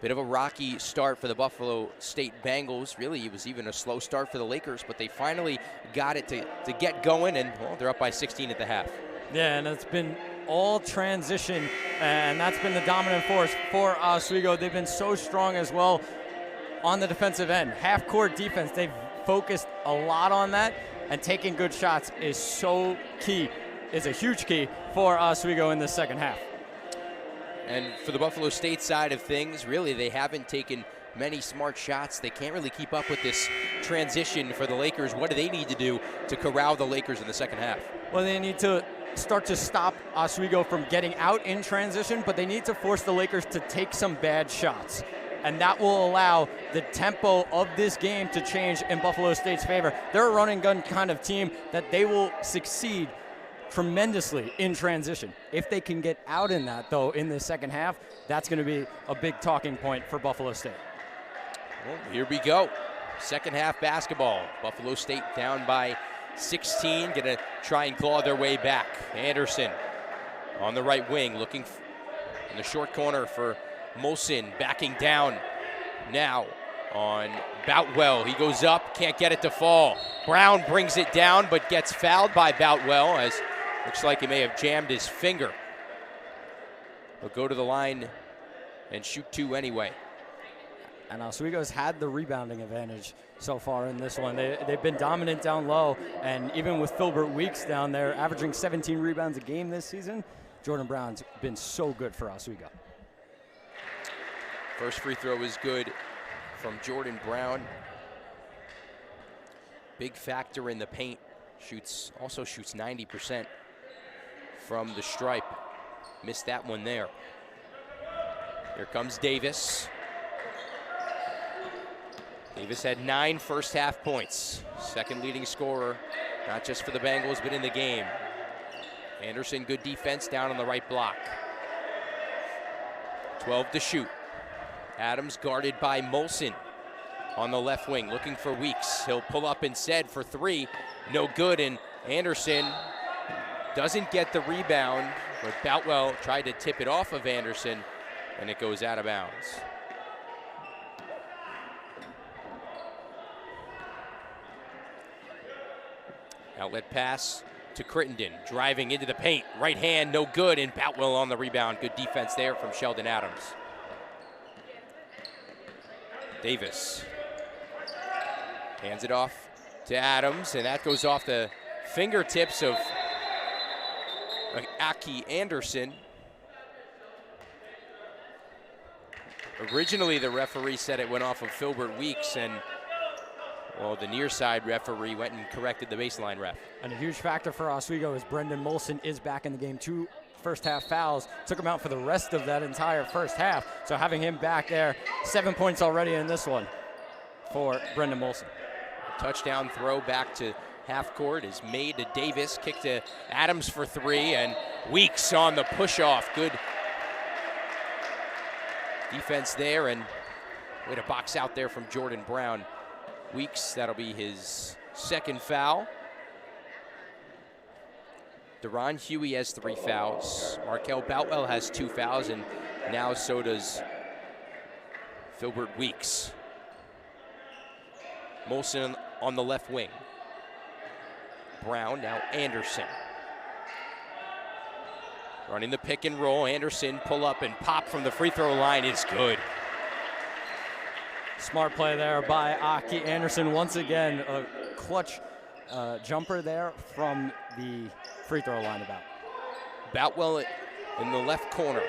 bit of a rocky start for the Buffalo State Bengals. Really, it was even a slow start for the Lakers, but they finally got it to get going, and well, they're up by 16 at the half. Yeah, and it's been all transition, and that's been the dominant force for Oswego. They've been so strong as well on the defensive end. Half-court defense, they've focused a lot on that, and taking good shots is so key, is a huge key for Oswego in the second half. And for the Buffalo State side of things, really, they haven't taken many smart shots. They can't really keep up with this transition for the Lakers. What do they need to do to corral the Lakers in the second half? Well, they need to start to stop Oswego from getting out in transition, but they need to force the Lakers to take some bad shots. And that will allow the tempo of this game to change in Buffalo State's favor. They're a run and gun kind of team that they will succeed tremendously in transition. If they can get out in that, though, in the second half, that's going to be a big talking point for Buffalo State. Well, here we go. Second half basketball. Buffalo State down by 16, going to try and claw their way back. Anderson on the right wing, looking in the short corner for Molson, backing down now on Boutwell. He goes up, can't get it to fall. Brown brings it down, but gets fouled by Boutwell, as looks like he may have jammed his finger. He'll go to the line and shoot two anyway. And Oswego's had the rebounding advantage so far in this one. They've been dominant down low, and even with Filbert Weeks down there, averaging 17 rebounds a game this season, Jordan Brown's been so good for Oswego. First free throw is good from Jordan Brown. Big factor in the paint. Also shoots 90% from the stripe. Missed that one there. Here comes Davis. Davis had 9 first half points. Second leading scorer, not just for the Bengals, but in the game. Anderson, good defense down on the right block. 12 to shoot. Adams guarded by Molson on the left wing, looking for Weeks. He'll pull up instead for three. No good, and Anderson doesn't get the rebound, but Boutwell tried to tip it off of Anderson, and it goes out of bounds. Outlet pass to Crittenden, driving into the paint. Right hand, no good, and Boutwell on the rebound. Good defense there from Sheldon Adams. Davis hands it off to Adams, and that goes off the fingertips of Aki Anderson. Originally, the referee said it went off of Filbert Weeks, and well, the near side referee went and corrected the baseline ref. And a huge factor for Oswego is Brendan Molson is back in the game. 2 first half fouls, took him out for the rest of that entire first half. So having him back there, 7 points already in this one for Brendan Molson. Touchdown throw back to half court is made to Davis, kick to Adams for three, and Weeks on the push off. Good defense there, and way to box out there from Jordan Brown. Weeks, that'll be his second foul. Deron Huey has 3 fouls. Markel Boutwell has 2 fouls, and now so does Filbert Weeks. Molson on the left wing. Brown, now Anderson. Running the pick and roll. Anderson pull up and pop from the free throw line is good. Smart play there by Aki Anderson. Once again, a clutch jumper there from the free throw line about. Boutwell in the left corner.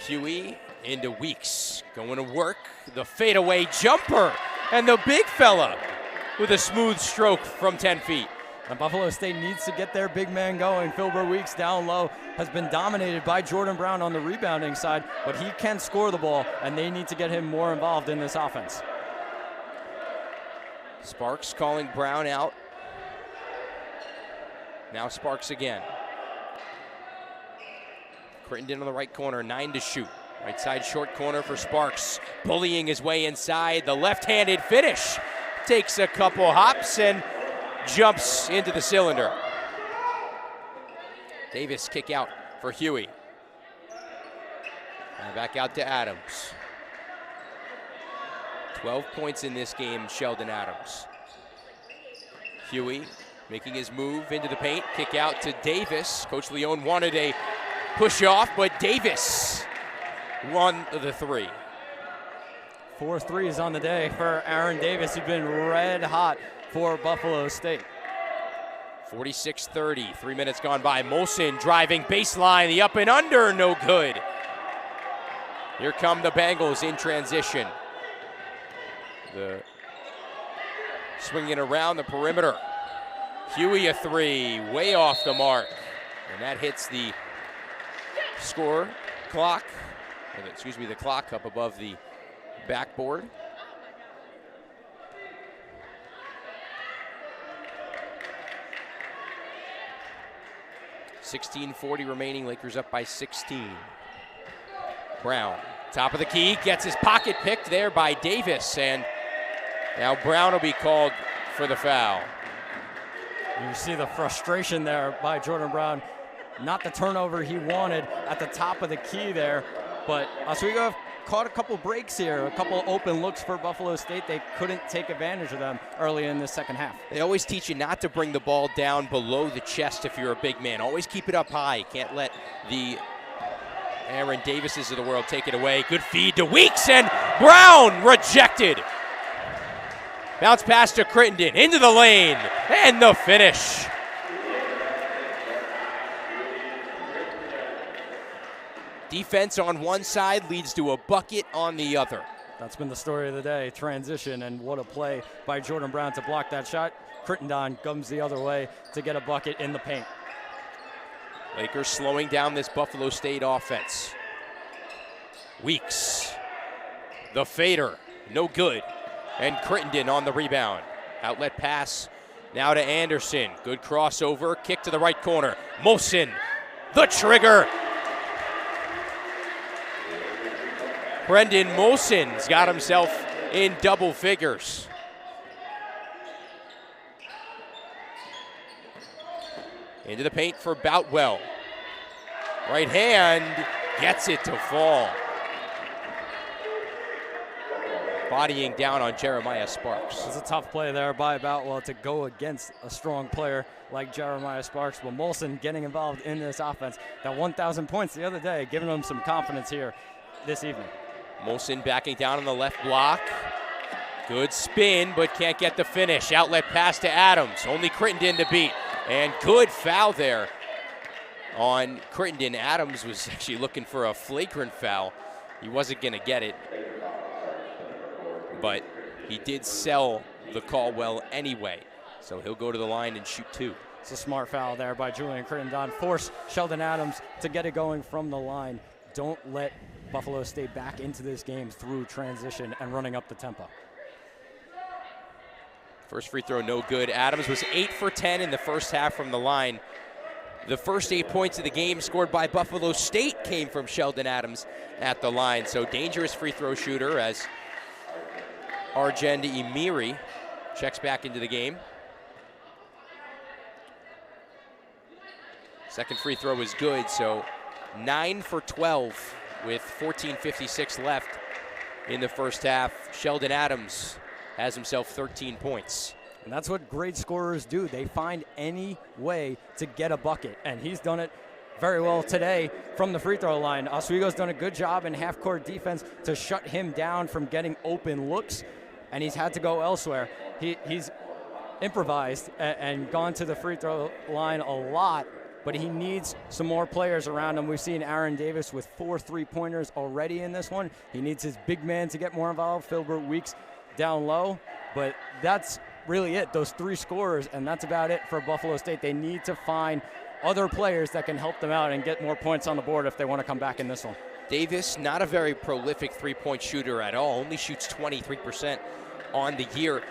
Huey into Weeks. Going to work. The fadeaway jumper. And the big fella with a smooth stroke from 10 feet. And Buffalo State needs to get their big man going. Filbert Weeks down low has been dominated by Jordan Brown on the rebounding side, but he can score the ball, and they need to get him more involved in this offense. Sparks calling Brown out. Now Sparks again. Crittenden on the right corner, 9 to shoot. Right side short corner for Sparks. Bullying his way inside. The left-handed finish. Takes a couple hops and jumps into the cylinder. Davis kick out for Huey. And back out to Adams. 12 points in this game, Sheldon Adams. Huey making his move into the paint. Kick out to Davis. Coach Leone wanted a push off, but Davis won the three. 4 threes on the day for Aaron Davis, who's been red hot for Buffalo State. 46-30, 3 minutes gone by. Molson driving baseline, the up and under, no good. Here come the Bengals in transition. Swinging around the perimeter. Huey a three, way off the mark. And that hits the score clock, the clock up above the backboard. .16:40 remaining, Lakers up by 16. Brown, top of the key, gets his pocket picked there by Davis, and now Brown will be called for the foul. You see the frustration there by Jordan Brown. Not the turnover he wanted at the top of the key there, but Oswego caught a couple breaks here, a couple open looks for Buffalo State. They couldn't take advantage of them early in the second half. They always teach you not to bring the ball down below the chest if you're a big man. Always keep it up high. Can't let the Aaron Davises of the world take it away. Good feed to Weeks, and Brown rejected. Bounce pass to Crittenden, into the lane, and the finish. Defense on one side leads to a bucket on the other. That's been the story of the day, transition, and what a play by Jordan Brown to block that shot. Crittenden comes the other way to get a bucket in the paint. Lakers slowing down this Buffalo State offense. Weeks, the fader, no good. And Crittenden on the rebound. Outlet pass now to Anderson. Good crossover, kick to the right corner. Molson, the trigger. Brendan Molson's got himself in double figures. Into the paint for Boutwell. Right hand gets it to fall. Bodying down on Jeremiah Sparks. It's a tough play there by Boutwell to go against a strong player like Jeremiah Sparks. But Molson getting involved in this offense. That 1,000 points the other day, giving him some confidence here this evening. Molson backing down on the left block. Good spin, but can't get the finish. Outlet pass to Adams. Only Crittenden to beat. And good foul there on Crittenden. Adams was actually looking for a flagrant foul. He wasn't going to get it, but he did sell the call well anyway. So he'll go to the line and shoot two. It's a smart foul there by Julian Crittenden. Force Sheldon Adams to get it going from the line. Don't let Buffalo State back into this game through transition and running up the tempo. First free throw, no good. Adams was 8 for 10 in the first half from the line. The first 8 points of the game scored by Buffalo State came from Sheldon Adams at the line. So dangerous free throw shooter as Arjend Emiri checks back into the game. Second free throw was good, so 9 for 12 with 14:56 left in the first half. Sheldon Adams has himself 13 points. And that's what great scorers do. They find any way to get a bucket, and he's done it very well today from the free throw line. Oswego's done a good job in half-court defense to shut him down from getting open looks, and he's had to go elsewhere. He's improvised and gone to the free throw line a lot, but he needs some more players around him. We've seen Aaron Davis with 4 3-pointers already in this one. He needs his big man to get more involved, Filbert Weeks down low, but that's really it, those 3 scorers, and that's about it for Buffalo State. They need to find other players that can help them out and get more points on the board if they want to come back in this one. Davis, not a very prolific three-point shooter at all, only shoots 23% on the year.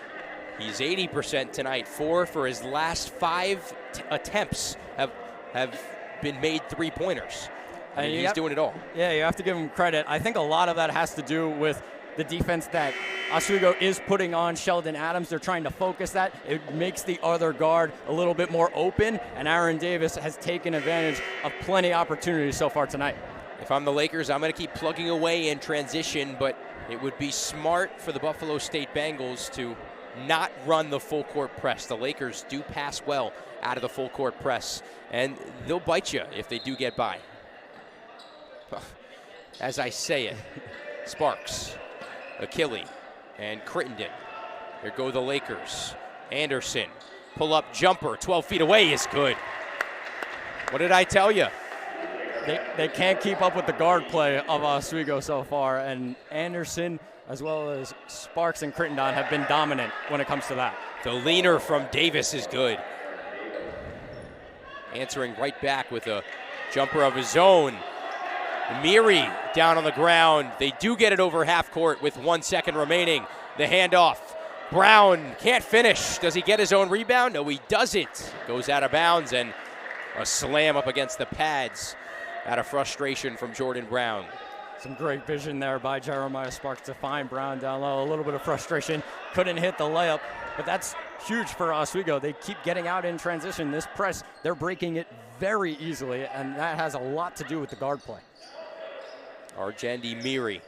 He's 80% tonight. 4 for his last 5 attempts have been made 3-pointers. And he's doing it all. Yeah, you have to give him credit. I think a lot of that has to do with the defense that Oswego is putting on Sheldon Adams. They're trying to focus that. It makes the other guard a little bit more open, and Aaron Davis has taken advantage of plenty of opportunities so far tonight. If I'm the Lakers, I'm going to keep plugging away in transition, but it would be smart for the Buffalo State Bengals to not run the full court press. The Lakers do pass well out of the full court press, and they'll bite you if they do get by. As I say it, Sparks, Achille, and Crittenden. There go the Lakers. Anderson, pull-up jumper, 12 feet away is good. What did I tell you? They can't keep up with the guard play of Oswego so far, and Anderson as well as Sparks and Crittenden have been dominant when it comes to that. The leaner from Davis is good. Answering right back with a jumper of his own. Miri down on the ground. They do get it over half court with 1 second remaining. The handoff. Brown can't finish. Does he get his own rebound? No, he doesn't. Goes out of bounds, and a slam up against the pads out of frustration from Jordan Brown. Some great vision there by Jeremiah Sparks to find Brown down low. A little bit of frustration. Couldn't hit the layup, but that's huge for Oswego. They keep getting out in transition. This press, they're breaking it very easily, and that has a lot to do with the guard play. Arjendi Miri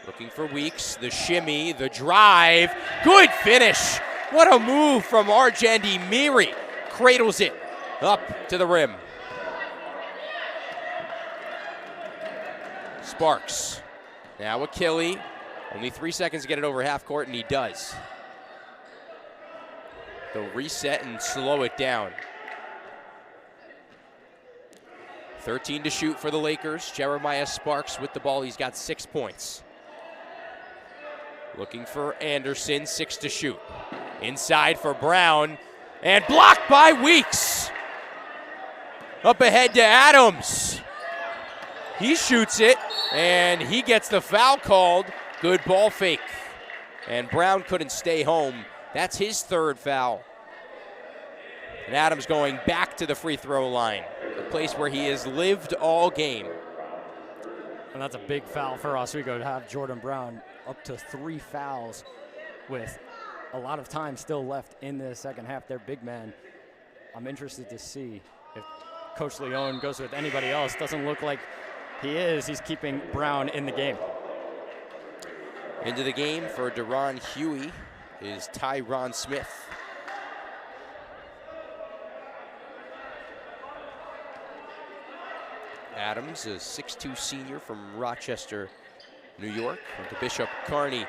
looking for Weeks. The shimmy, the drive. Good finish. What a move from Arjendi Miri. Cradles it up to the rim. Sparks. Now Achille. Only 3 seconds to get it over half court, and he does. They'll reset and slow it down. 13 to shoot for the Lakers. Jeremiah Sparks with the ball. He's got 6 points. Looking for Anderson, 6 to shoot. Inside for Brown, and blocked by Weeks. Up ahead to Adams. He shoots it, and he gets the foul called. Good ball fake. And Brown couldn't stay home. That's his third foul. And Adams going back to the free throw line, a place where he has lived all game. And that's a big foul for Oswego to have Jordan Brown up to 3 fouls with a lot of time still left in the second half. Their big man. I'm interested to see if Coach Leone goes with anybody else. Doesn't look like he is. He's keeping Brown in the game. Into the game for Deron Huey is Tyron Smith. Adams, a 6'2" senior from Rochester, New York, went to Bishop Kearney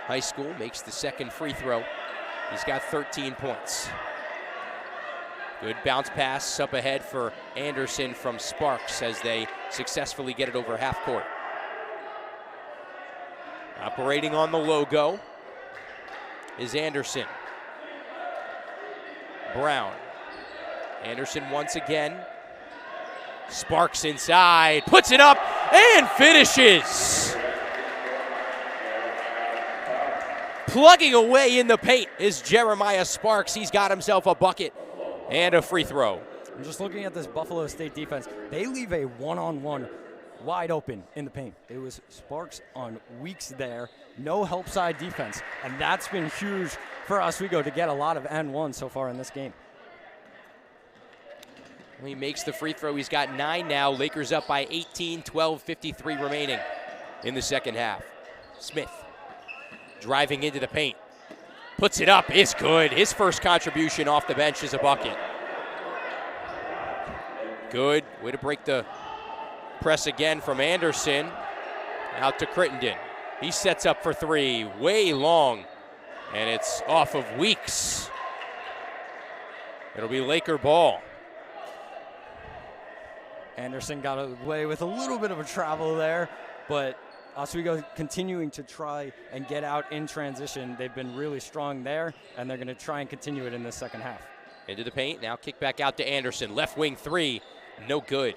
High School, makes the second free throw. He's got 13 points. Good bounce pass up ahead for Anderson from Sparks as they successfully get it over half court. Operating on the logo is Anderson. Brown. Anderson once again. Sparks inside, puts it up, and finishes. Plugging away in the paint is Jeremiah Sparks. He's got himself a bucket and a free throw. I'm just looking at this Buffalo State defense. They leave a one-on-one wide open in the paint. It was Sparks on Weeks there. No help side defense. And that's been huge for Oswego to get a lot of N1 so far in this game. He makes the free throw. He's got 9 now. Lakers up by 18, 12:53 remaining in the second half. Smith driving into the paint. Puts it up. It's good. His first contribution off the bench is a bucket. Good. Way to break the press again from Anderson. Out to Crittenden. He sets up for 3. Way long. And it's off of Weeks. It'll be Laker ball. Anderson got away with a little bit of a travel there, but Oswego continuing to try and get out in transition. They've been really strong there, and they're going to try and continue it in the second half. Into the paint, now kick back out to Anderson. Left wing 3, no good.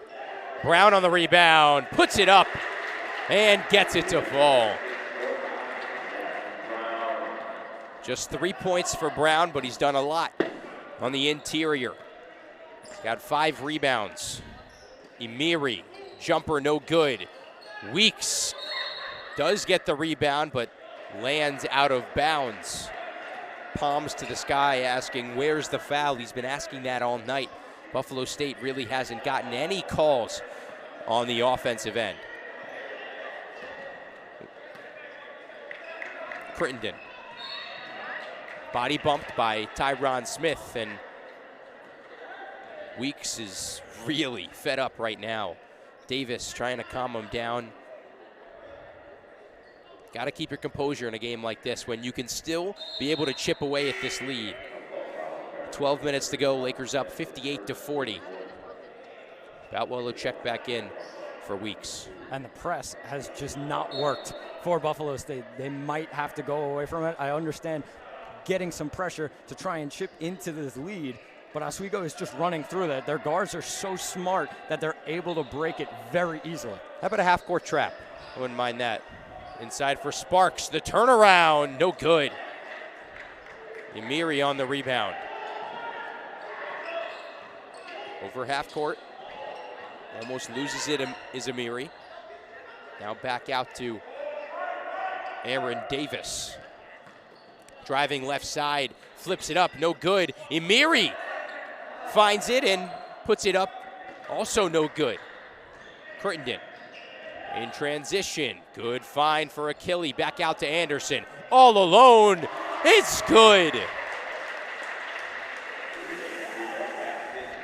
Brown on the rebound, puts it up, and gets it to fall. Just 3 points for Brown, but he's done a lot on the interior. Got 5 rebounds. Emiri, jumper no good. Weeks does get the rebound, but lands out of bounds. Palms to the sky asking, where's the foul? He's been asking that all night. Buffalo State really hasn't gotten any calls on the offensive end. Crittenden. Body bumped by Tyron Smith, and Weeks is really fed up right now. Davis trying to calm him down. Got to keep your composure in a game like this when you can still be able to chip away at this lead. 12 minutes to go, Lakers up 58-40. Boutwell will check back in for Weeks. And the press has just not worked for Buffalo State. They might have to go away from it. I understand getting some pressure to try and chip into this lead, but Oswego is just running through that. Their guards are so smart that they're able to break it very easily. How about a half-court trap? I wouldn't mind that. Inside for Sparks, the turnaround, no good. Emiri on the rebound. Over half court, almost loses it is Emiri. Now back out to Aaron Davis. Driving left side, flips it up, no good. Emiri finds it and puts it up, also no good. Crittenden in transition, good find for Achille, back out to Anderson. All alone, it's good.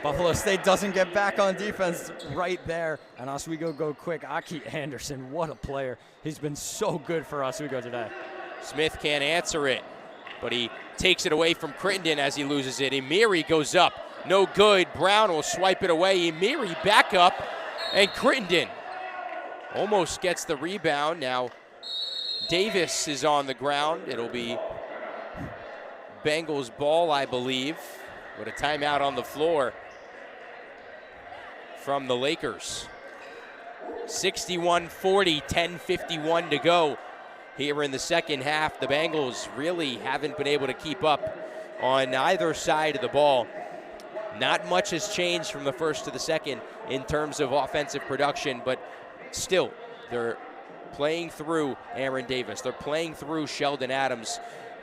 Buffalo State doesn't get back on defense right there, and Oswego go quick. Aki Anderson, what a player. He's been so good for Oswego today. Smith can't answer it, but he takes it away from Crittenden as he loses it. Emiri goes up, no good. Brown will swipe it away. Emiri back up, and Crittenden almost gets the rebound. Now Davis is on the ground. It'll be Bengals ball, I believe, with a timeout on the floor from the Lakers. 61-40, 10:51 to go here in the second half. The Bengals really haven't been able to keep up on either side of the ball. Not much has changed from the first to the second in terms of offensive production, but still, they're playing through Aaron Davis. They're playing through Sheldon Adams,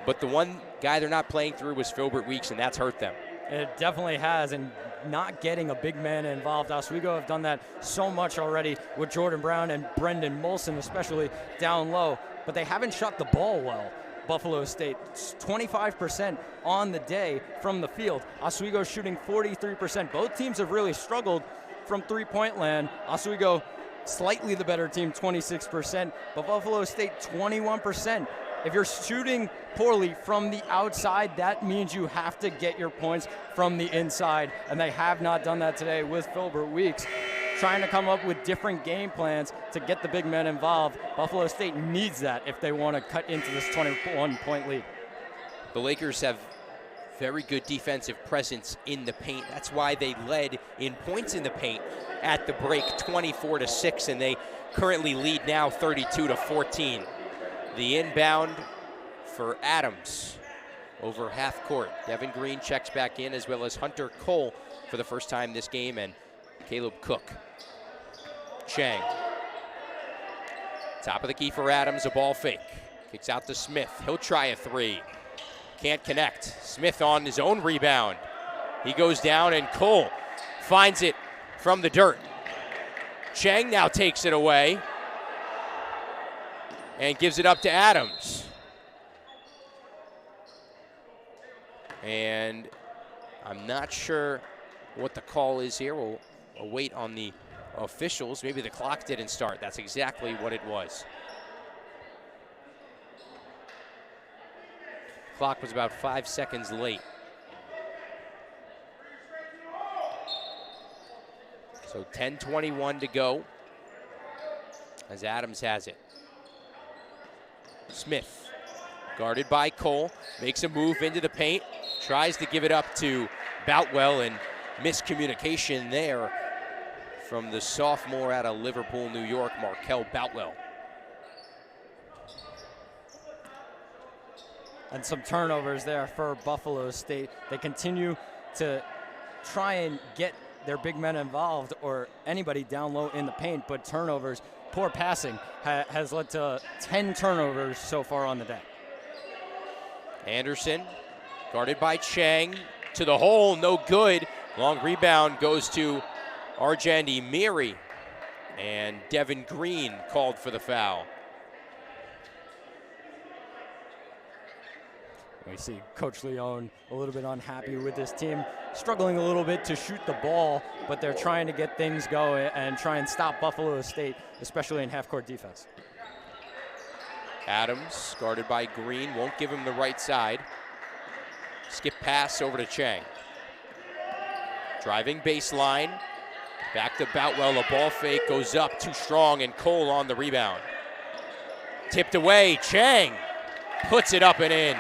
but the one guy they're not playing through was Filbert Weeks, and that's hurt them. It definitely has, and not getting a big man involved. Oswego have done that so much already with Jordan Brown and Brendan Molson, especially down low, but they haven't shot the ball well. Buffalo State, 25% on the day from the field. Oswego shooting 43%. Both teams have really struggled from three-point land. Oswego, slightly the better team, 26%, but Buffalo State, 21%. If you're shooting poorly from the outside, that means you have to get your points from the inside, and they have not done that today with Filbert Weeks. Trying to come up with different game plans to get the big men involved. Buffalo State needs that if they want to cut into this 21-point lead. The Lakers have very good defensive presence in the paint. That's why they led in points in the paint at the break, 24-6, and they currently lead now 32-14. The inbound for Adams over half court. Devin Green checks back in, as well as Hunter Cole for the first time this game, and Caleb Cook. Chang. Top of the key for Adams, a ball fake. Kicks out to Smith. He'll try a three. Can't connect. Smith on his own rebound. He goes down, and Cole finds it from the dirt. Chang now takes it away and gives it up to Adams. And I'm not sure what the call is here. We'll wait on the officials. Maybe the clock didn't start. That's exactly what it was. Clock was about 5 seconds late. So 10:21 to go as Adams has it. Smith, guarded by Cole, makes a move into the paint, tries to give it up to Boutwell, and miscommunication there from the sophomore out of Liverpool, New York, Markel Boutwell. And some turnovers there for Buffalo State. They continue to try and get their big men involved or anybody down low in the paint, but turnovers, poor passing has led to 10 turnovers so far on the day. Anderson, guarded by Chang, to the hole, no good. Long rebound goes to Arjendi Miri, and Devin Green called for the foul. We see Coach Leone a little bit unhappy with this team, struggling a little bit to shoot the ball, but they're trying to get things going and try and stop Buffalo State, especially in half-court defense. Adams, guarded by Green, won't give him the right side. Skip pass over to Chang. Driving baseline, back to Boutwell, a ball fake, goes up, too strong, and Cole on the rebound. Tipped away, Chang puts it up and in.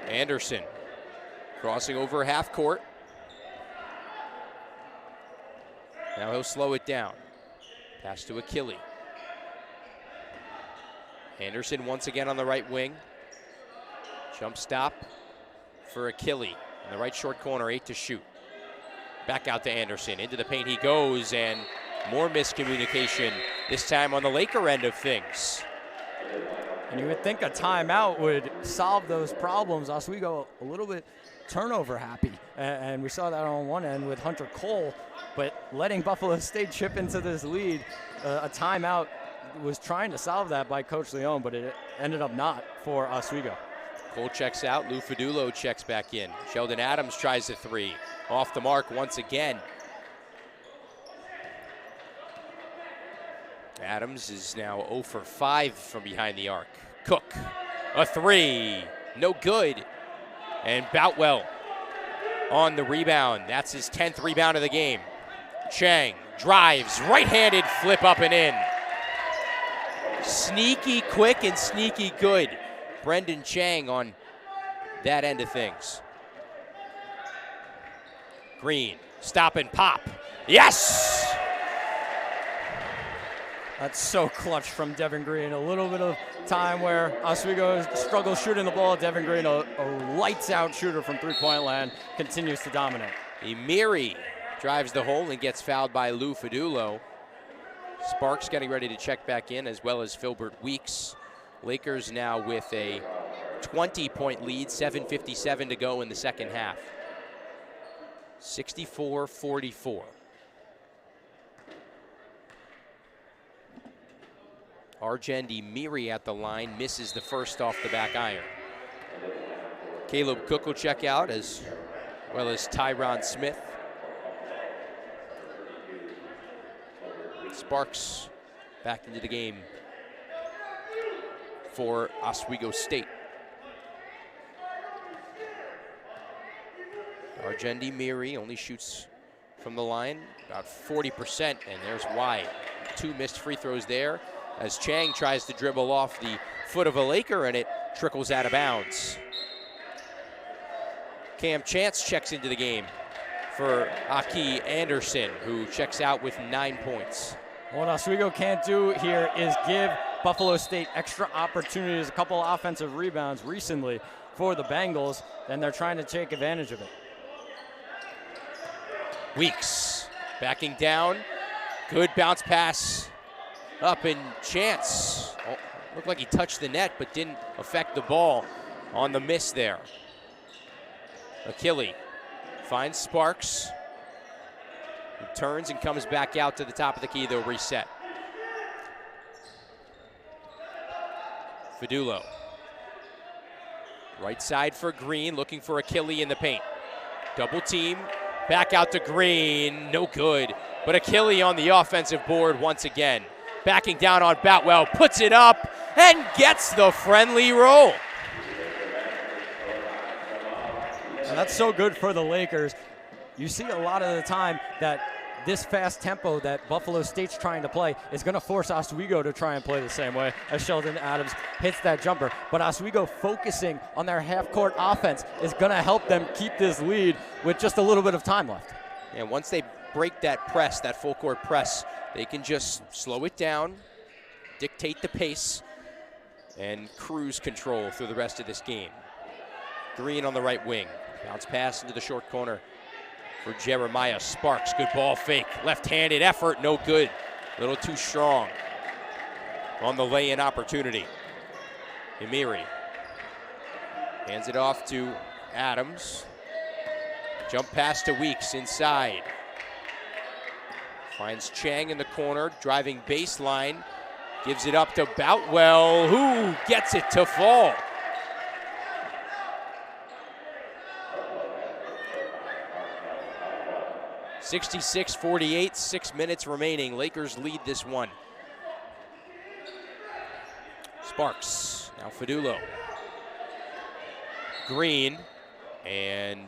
Anderson crossing over half court. Now he'll slow it down. Pass to Achille. Anderson once again on the right wing. Jump stop for Achille. In the right short corner, 8 to shoot. Back out to Anderson. Into the paint he goes, and more miscommunication, this time on the Laker end of things. And you would think a timeout would solve those problems. Oswego a little bit turnover happy. And we saw that on one end with Hunter Cole. But letting Buffalo State chip into this lead, a timeout was trying to solve that by Coach Leone, but it ended up not for Oswego. Cole checks out. Lou Fadulo checks back in. Sheldon Adams tries the three. Off the mark once again. Adams is now 0 for 5 from behind the arc. Cook, a three, no good. And Boutwell on the rebound. That's his 10th rebound of the game. Chang drives, right-handed flip up and in. Sneaky quick and sneaky good. Brendan Chang on that end of things. Green, stop and pop. Yes! That's so clutch from Devin Green. A little bit of time where Oswego struggles shooting the ball. Devin Green, a lights-out shooter from three-point land, continues to dominate. Emiri drives the hole and gets fouled by Lou Fadulo. Sparks getting ready to check back in, as well as Filbert Weeks. Lakers now with a 20-point lead, 7:57 to go in the second half. 64-44. Arjendi Miri at the line, misses the first off the back iron. Caleb Cook will check out, as well as Tyron Smith. Sparks back into the game for Oswego State. Arjendi Miri only shoots from the line about 40%, and there's why. 2 missed free throws there, as Chang tries to dribble off the foot of a Laker, and it trickles out of bounds. Cam Chance checks into the game for Aki Anderson, who checks out with 9 points. What Oswego can't do here is give Buffalo State extra opportunities, a couple offensive rebounds recently for the Bengals, and they're trying to take advantage of it. Weeks backing down. Good bounce pass up, and Chance looked like he touched the net but didn't affect the ball on the miss there. Achille finds Sparks, who turns and comes back out to the top of the key. They'll reset. Fadulo, right side for Green, looking for Achille in the paint. Double team, back out to Green, no good. But Achille on the offensive board once again. Backing down on Boutwell, puts it up and gets the friendly roll. And that's so good for the Lakers. You see a lot of the time that this fast tempo that Buffalo State's trying to play is going to force Oswego to try and play the same way as Sheldon Adams hits that jumper. But Oswego focusing on their half-court offense is going to help them keep this lead with just a little bit of time left. And once they break that press, that full-court press, they can just slow it down, dictate the pace, and cruise control through the rest of this game. Green on the right wing. Bounce pass into the short corner for Jeremiah Sparks. Good ball fake. Left-handed effort, no good. A little too strong on the lay-in opportunity. Emiri hands it off to Adams. Jump pass to Weeks inside. Finds Chang in the corner, driving baseline. Gives it up to Boutwell, who gets it to fall. (66-48), 6 minutes remaining. Lakers lead this one. Sparks, now Fadulo. Green, and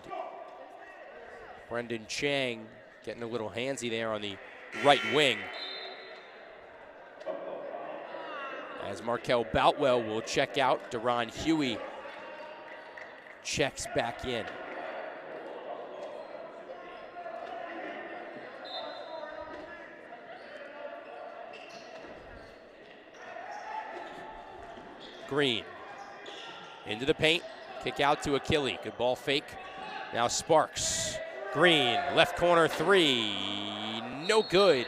Brendan Chang getting a little handsy there on the right wing. As Markel Boutwell will check out, Deron Huey checks back in. Green into the paint, kick out to Achille. Good ball fake. Now Sparks. Green, left corner three, no good.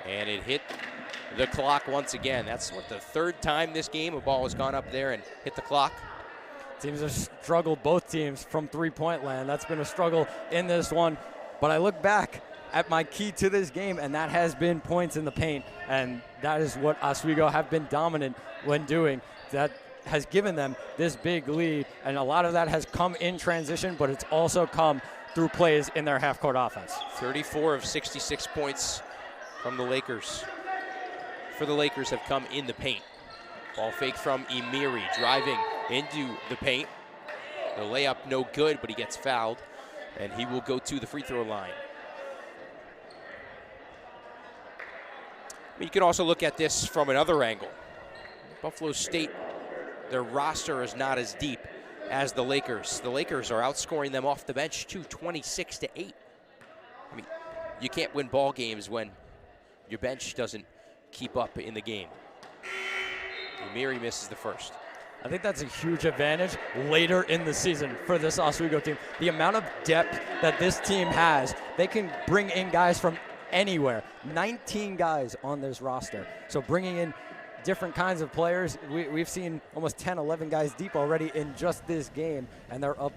And it hit the clock once again. That's what, the third time this game a ball has gone up there and hit the clock. Teams have struggled, both teams, from three-point land. That's been a struggle in this one. But I look back at my key to this game, and that has been points in the paint. And that is what Oswego have been dominant when doing. That has given them this big lead, and a lot of that has come in transition, but it's also come through plays in their half-court offense. 34 of 66 points from the Lakers. For the Lakers have come in the paint. Ball fake from Emiri, driving into the paint. The layup no good, but he gets fouled, and he will go to the free throw line. You can also look at this from another angle. Buffalo State, their roster is not as deep as the Lakers. The Lakers are outscoring them off the bench 26-8. I mean, you can't win ball games when your bench doesn't keep up in the game. Emiri misses the first. I think that's a huge advantage later in the season for this Oswego team. The amount of depth that this team has, they can bring in guys from anywhere. 19 guys on this roster. So bringing in different kinds of players. We've seen almost 10, 11 guys deep already in just this game, and they're up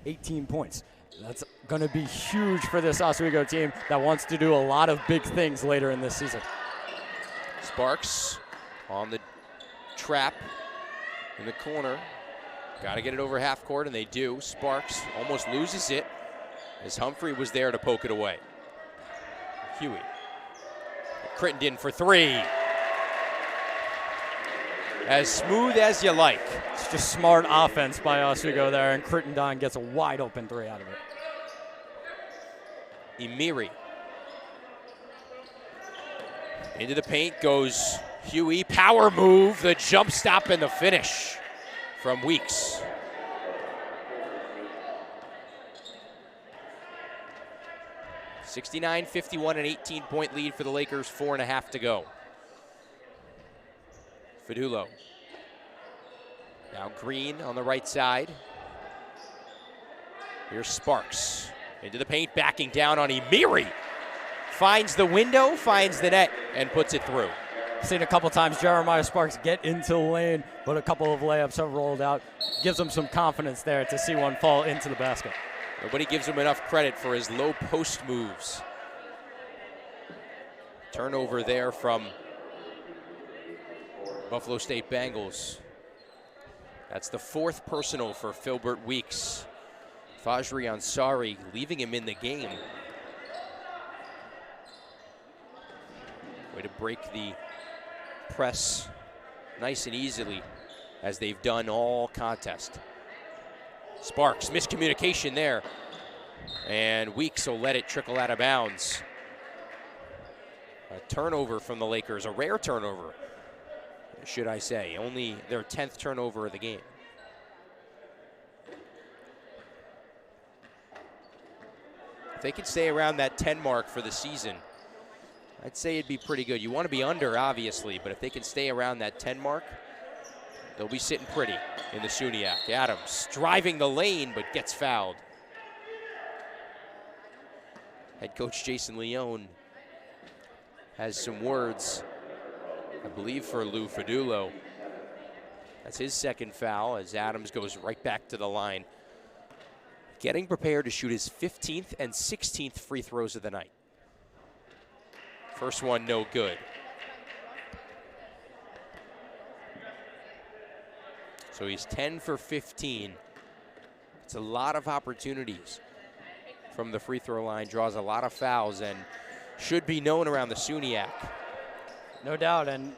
18 points. That's going to be huge for this Oswego team that wants to do a lot of big things later in this season. Sparks on the trap in the corner. Got to get it over half court, and they do. Sparks almost loses it as Humphrey was there to poke it away. Huey. Crittenden for three. As smooth as you like. It's just smart offense by Oswego there, and Crittenden gets a wide open three out of it. Emiri. Into the paint goes Huey. Power move, the jump stop and the finish from Weeks. (69-51), an 18-point lead for the Lakers, 4.5 to go. Fadulo. Now Green on the right side. Here's Sparks. Into the paint, backing down on Emiri. Finds the window, finds the net, and puts it through. Seen a couple times Jeremiah Sparks get into the lane, but a couple of layups have rolled out. Gives him some confidence there to see one fall into the basket. Nobody gives him enough credit for his low post moves. Turnover there from Buffalo State Bengals. That's the fourth personal for Filbert Weeks. Fajri Ansari leaving him in the game. Way to break the press nice and easily, as they've done all contest. Sparks, miscommunication there. And Weeks will let it trickle out of bounds. A turnover from the Lakers, a rare turnover, should I say. Only their 10th turnover of the game. If they could stay around that 10 mark for the season, I'd say it'd be pretty good. You want to be under, obviously, but if they can stay around that 10 mark, they'll be sitting pretty in the SUNYAC. Adams driving the lane, but gets fouled. Head coach Jason Leone has some words, I believe, for Lou Fadulo. That's his second foul as Adams goes right back to the line, getting prepared to shoot his 15th and 16th free throws of the night. First one, no good. So he's 10 for 15. It's a lot of opportunities from the free throw line, draws a lot of fouls, and should be known around the SUNYAC. No doubt, and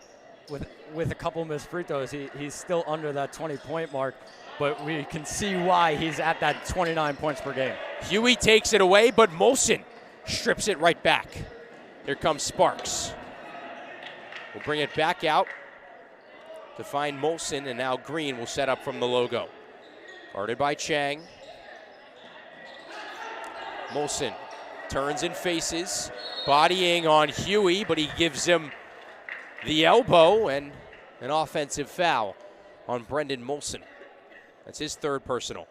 with a couple missed free throws, he's still under that 20-point mark, but we can see why he's at that 29 points per game. Huey takes it away, but Molson strips it right back. Here comes Sparks. We'll bring it back out to find Molson, and now Green will set up from the logo. Guarded by Chang. Molson turns and faces, bodying on Huey, but he gives him the elbow, and an offensive foul on Brendan Molson. That's his third personal.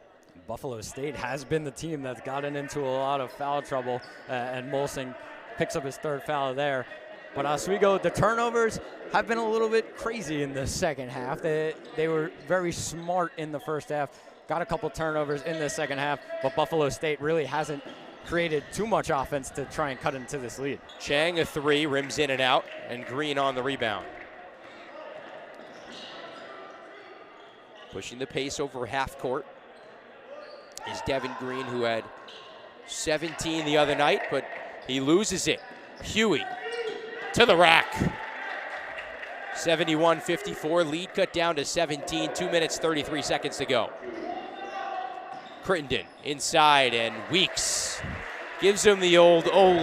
Buffalo State has been the team that's gotten into a lot of foul trouble, and Molson picks up his third foul there. But Oswego, the turnovers have been a little bit crazy in the second half. They were very smart in the first half, got a couple turnovers in the second half, but Buffalo State really hasn't created too much offense to try and cut into this lead. Chang, a three, rims in and out, and Green on the rebound. Pushing the pace over half court is Devin Green, who had 17 the other night, but he loses it. Huey to the rack. 71-54, lead cut down to 17, 2 minutes, 33 seconds to go. Crittenden inside, and Weeks gives him the old ole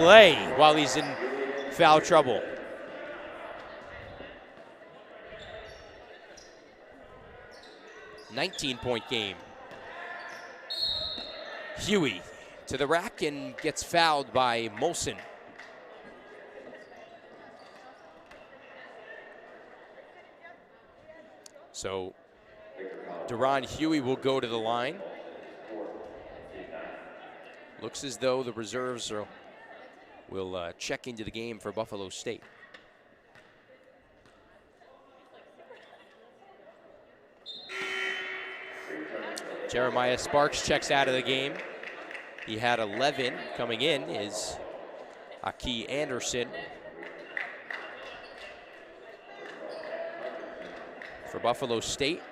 while he's in foul trouble. $19-point game. Huey to the rack and gets fouled by Molson. So Deron Huey will go to the line. Looks as though the reserves will check into the game for Buffalo State. Jeremiah Sparks checks out of the game. He had 11. Coming in is Aki Anderson. For Buffalo State,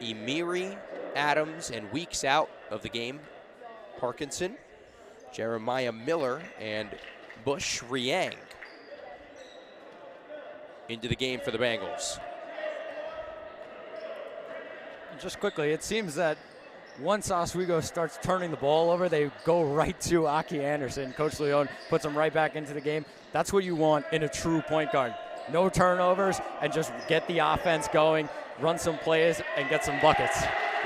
Emiri, Adams, and Weeks out of the game. Parkinson, Jeremiah Miller, and Bush Riang into the game for the Bengals. Just quickly, it seems that once Oswego starts turning the ball over, they go right to Aki Anderson. Coach Leone puts him right back into the game. That's what you want in a true point guard. No turnovers, and just get the offense going, run some plays, and get some buckets.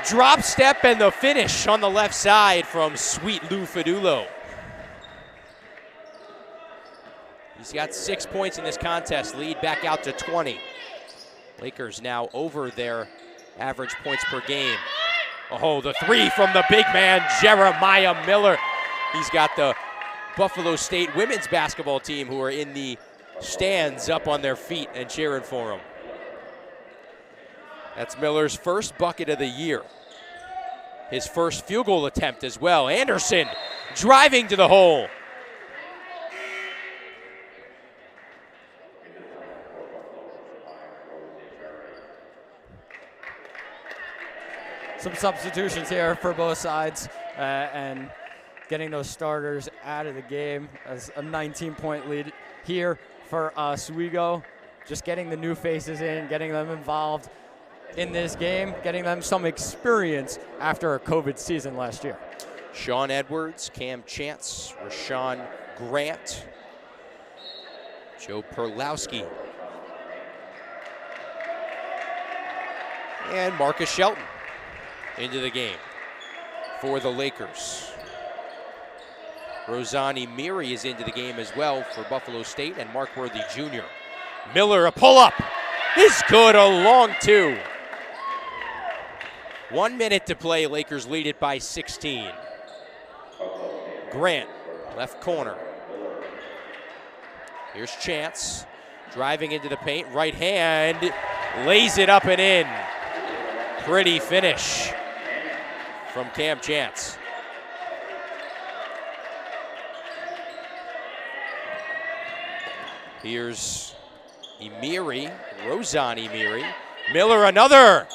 Drop step and the finish on the left side from sweet Lou Fadulo. He's got 6 points in this contest, lead back out to 20. Lakers now over their average points per game. Oh, the three from the big man, Jeremiah Miller. He's got the Buffalo State women's basketball team who are in the stands up on their feet and cheering for him. That's Miller's first bucket of the year. His first field goal attempt as well. Anderson driving to the hole. Some substitutions here for both sides and getting those starters out of the game as a 19-point lead here for Oswego. Just getting the new faces in, getting them involved in this game, getting them some experience after a COVID season last year. Sean Edwards, Cam Chance, Rashawn Grant, Joe Perlowski, and Marcus Shelton into the game for the Lakers. Rosani Miri is into the game as well for Buffalo State, and Mark Worthy Jr. Miller, a pull-up, is good, a long two. 1 minute to play. Lakers lead it by 16. Grant, left corner. Here's Chance, driving into the paint. Right hand, lays it up and in. Pretty finish from Cam Chance. Here's Emiri, Rozan Emiri. Miller, another.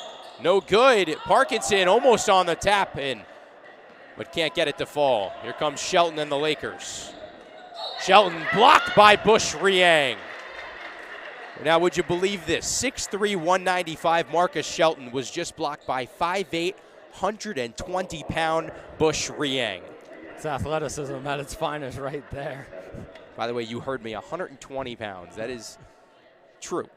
No good. Parkinson almost on the tap in, but can't get it to fall. Here comes Shelton and the Lakers. Shelton blocked by Bush Riang. Now, would you believe this? 6'3", 195 Marcus Shelton was just blocked by 5'8", 120-pound Bush Riang. It's athleticism at its finest right there. By the way, you heard me, 120 pounds. That is true.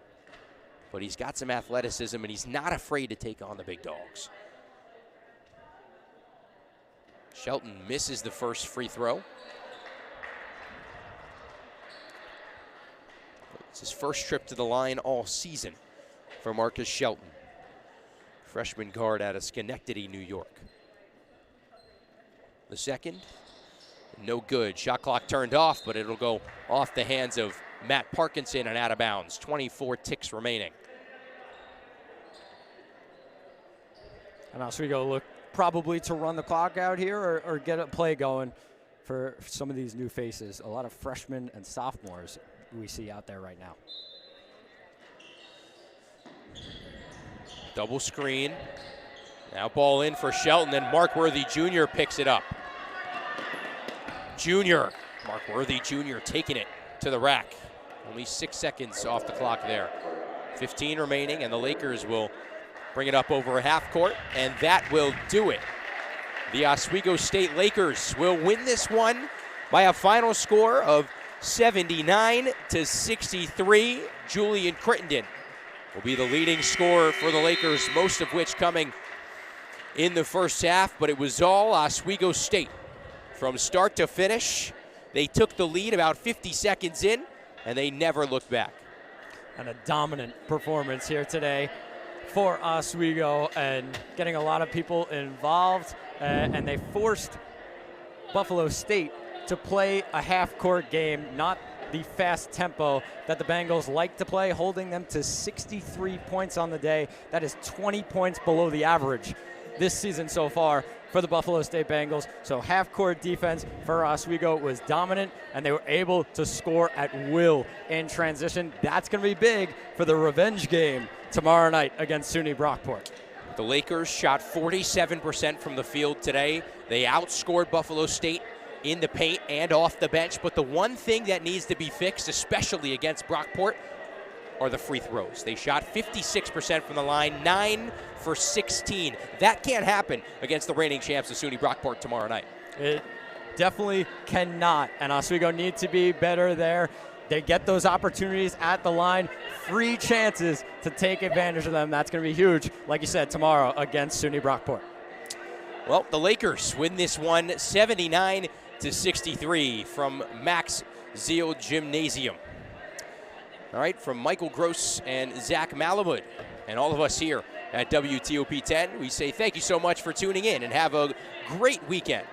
But he's got some athleticism, and he's not afraid to take on the big dogs. Shelton misses the first free throw. It's his first trip to the line all season for Marcus Shelton, freshman guard out of Schenectady, New York. The second, no good. Shot clock turned off, but it'll go off the hands of Matt Parkinson and out of bounds. 24 ticks remaining. And Oswego look probably to run the clock out here or get a play going for some of these new faces. A lot of freshmen and sophomores we see out there right now. Double screen. Now ball in for Shelton, and Mark Worthy Jr. picks it up. Mark Worthy Jr. taking it to the rack. Only 6 seconds off the clock there. 15 remaining, and the Lakers will bring it up over a half court, and that will do it. The Oswego State Lakers will win this one by a final score of 79-63. Julian Crittenden will be the leading scorer for the Lakers, most of which coming in the first half, but it was all Oswego State. From start to finish, they took the lead about 50 seconds in, and they never looked back. And a dominant performance here today for Oswego, and getting a lot of people involved, and they forced Buffalo State to play a half-court game, not the fast tempo that the Bengals like to play, holding them to 63 points on the day. That is 20 points below the average this season so far for the Buffalo State Bengals. So half-court defense for Oswego was dominant, and they were able to score at will in transition. That's going to be big for the revenge game tomorrow night against SUNY Brockport. The Lakers shot 47% from the field today. They outscored Buffalo State in the paint and off the bench, but the one thing that needs to be fixed, especially against Brockport, are the free throws. They shot 56% from the line, 9 for 16. That can't happen against the reigning champs of SUNY Brockport tomorrow night. It definitely cannot, and Oswego need to be better there. They get those opportunities at the line, free chances to take advantage of them. That's going to be huge, like you said, tomorrow against SUNY Brockport. Well, the Lakers win this one 79-63 from Max Zeal Gymnasium. All right, from Michael Gross and Zach Malamud and all of us here at WTOP 10, we say thank you so much for tuning in and have a great weekend.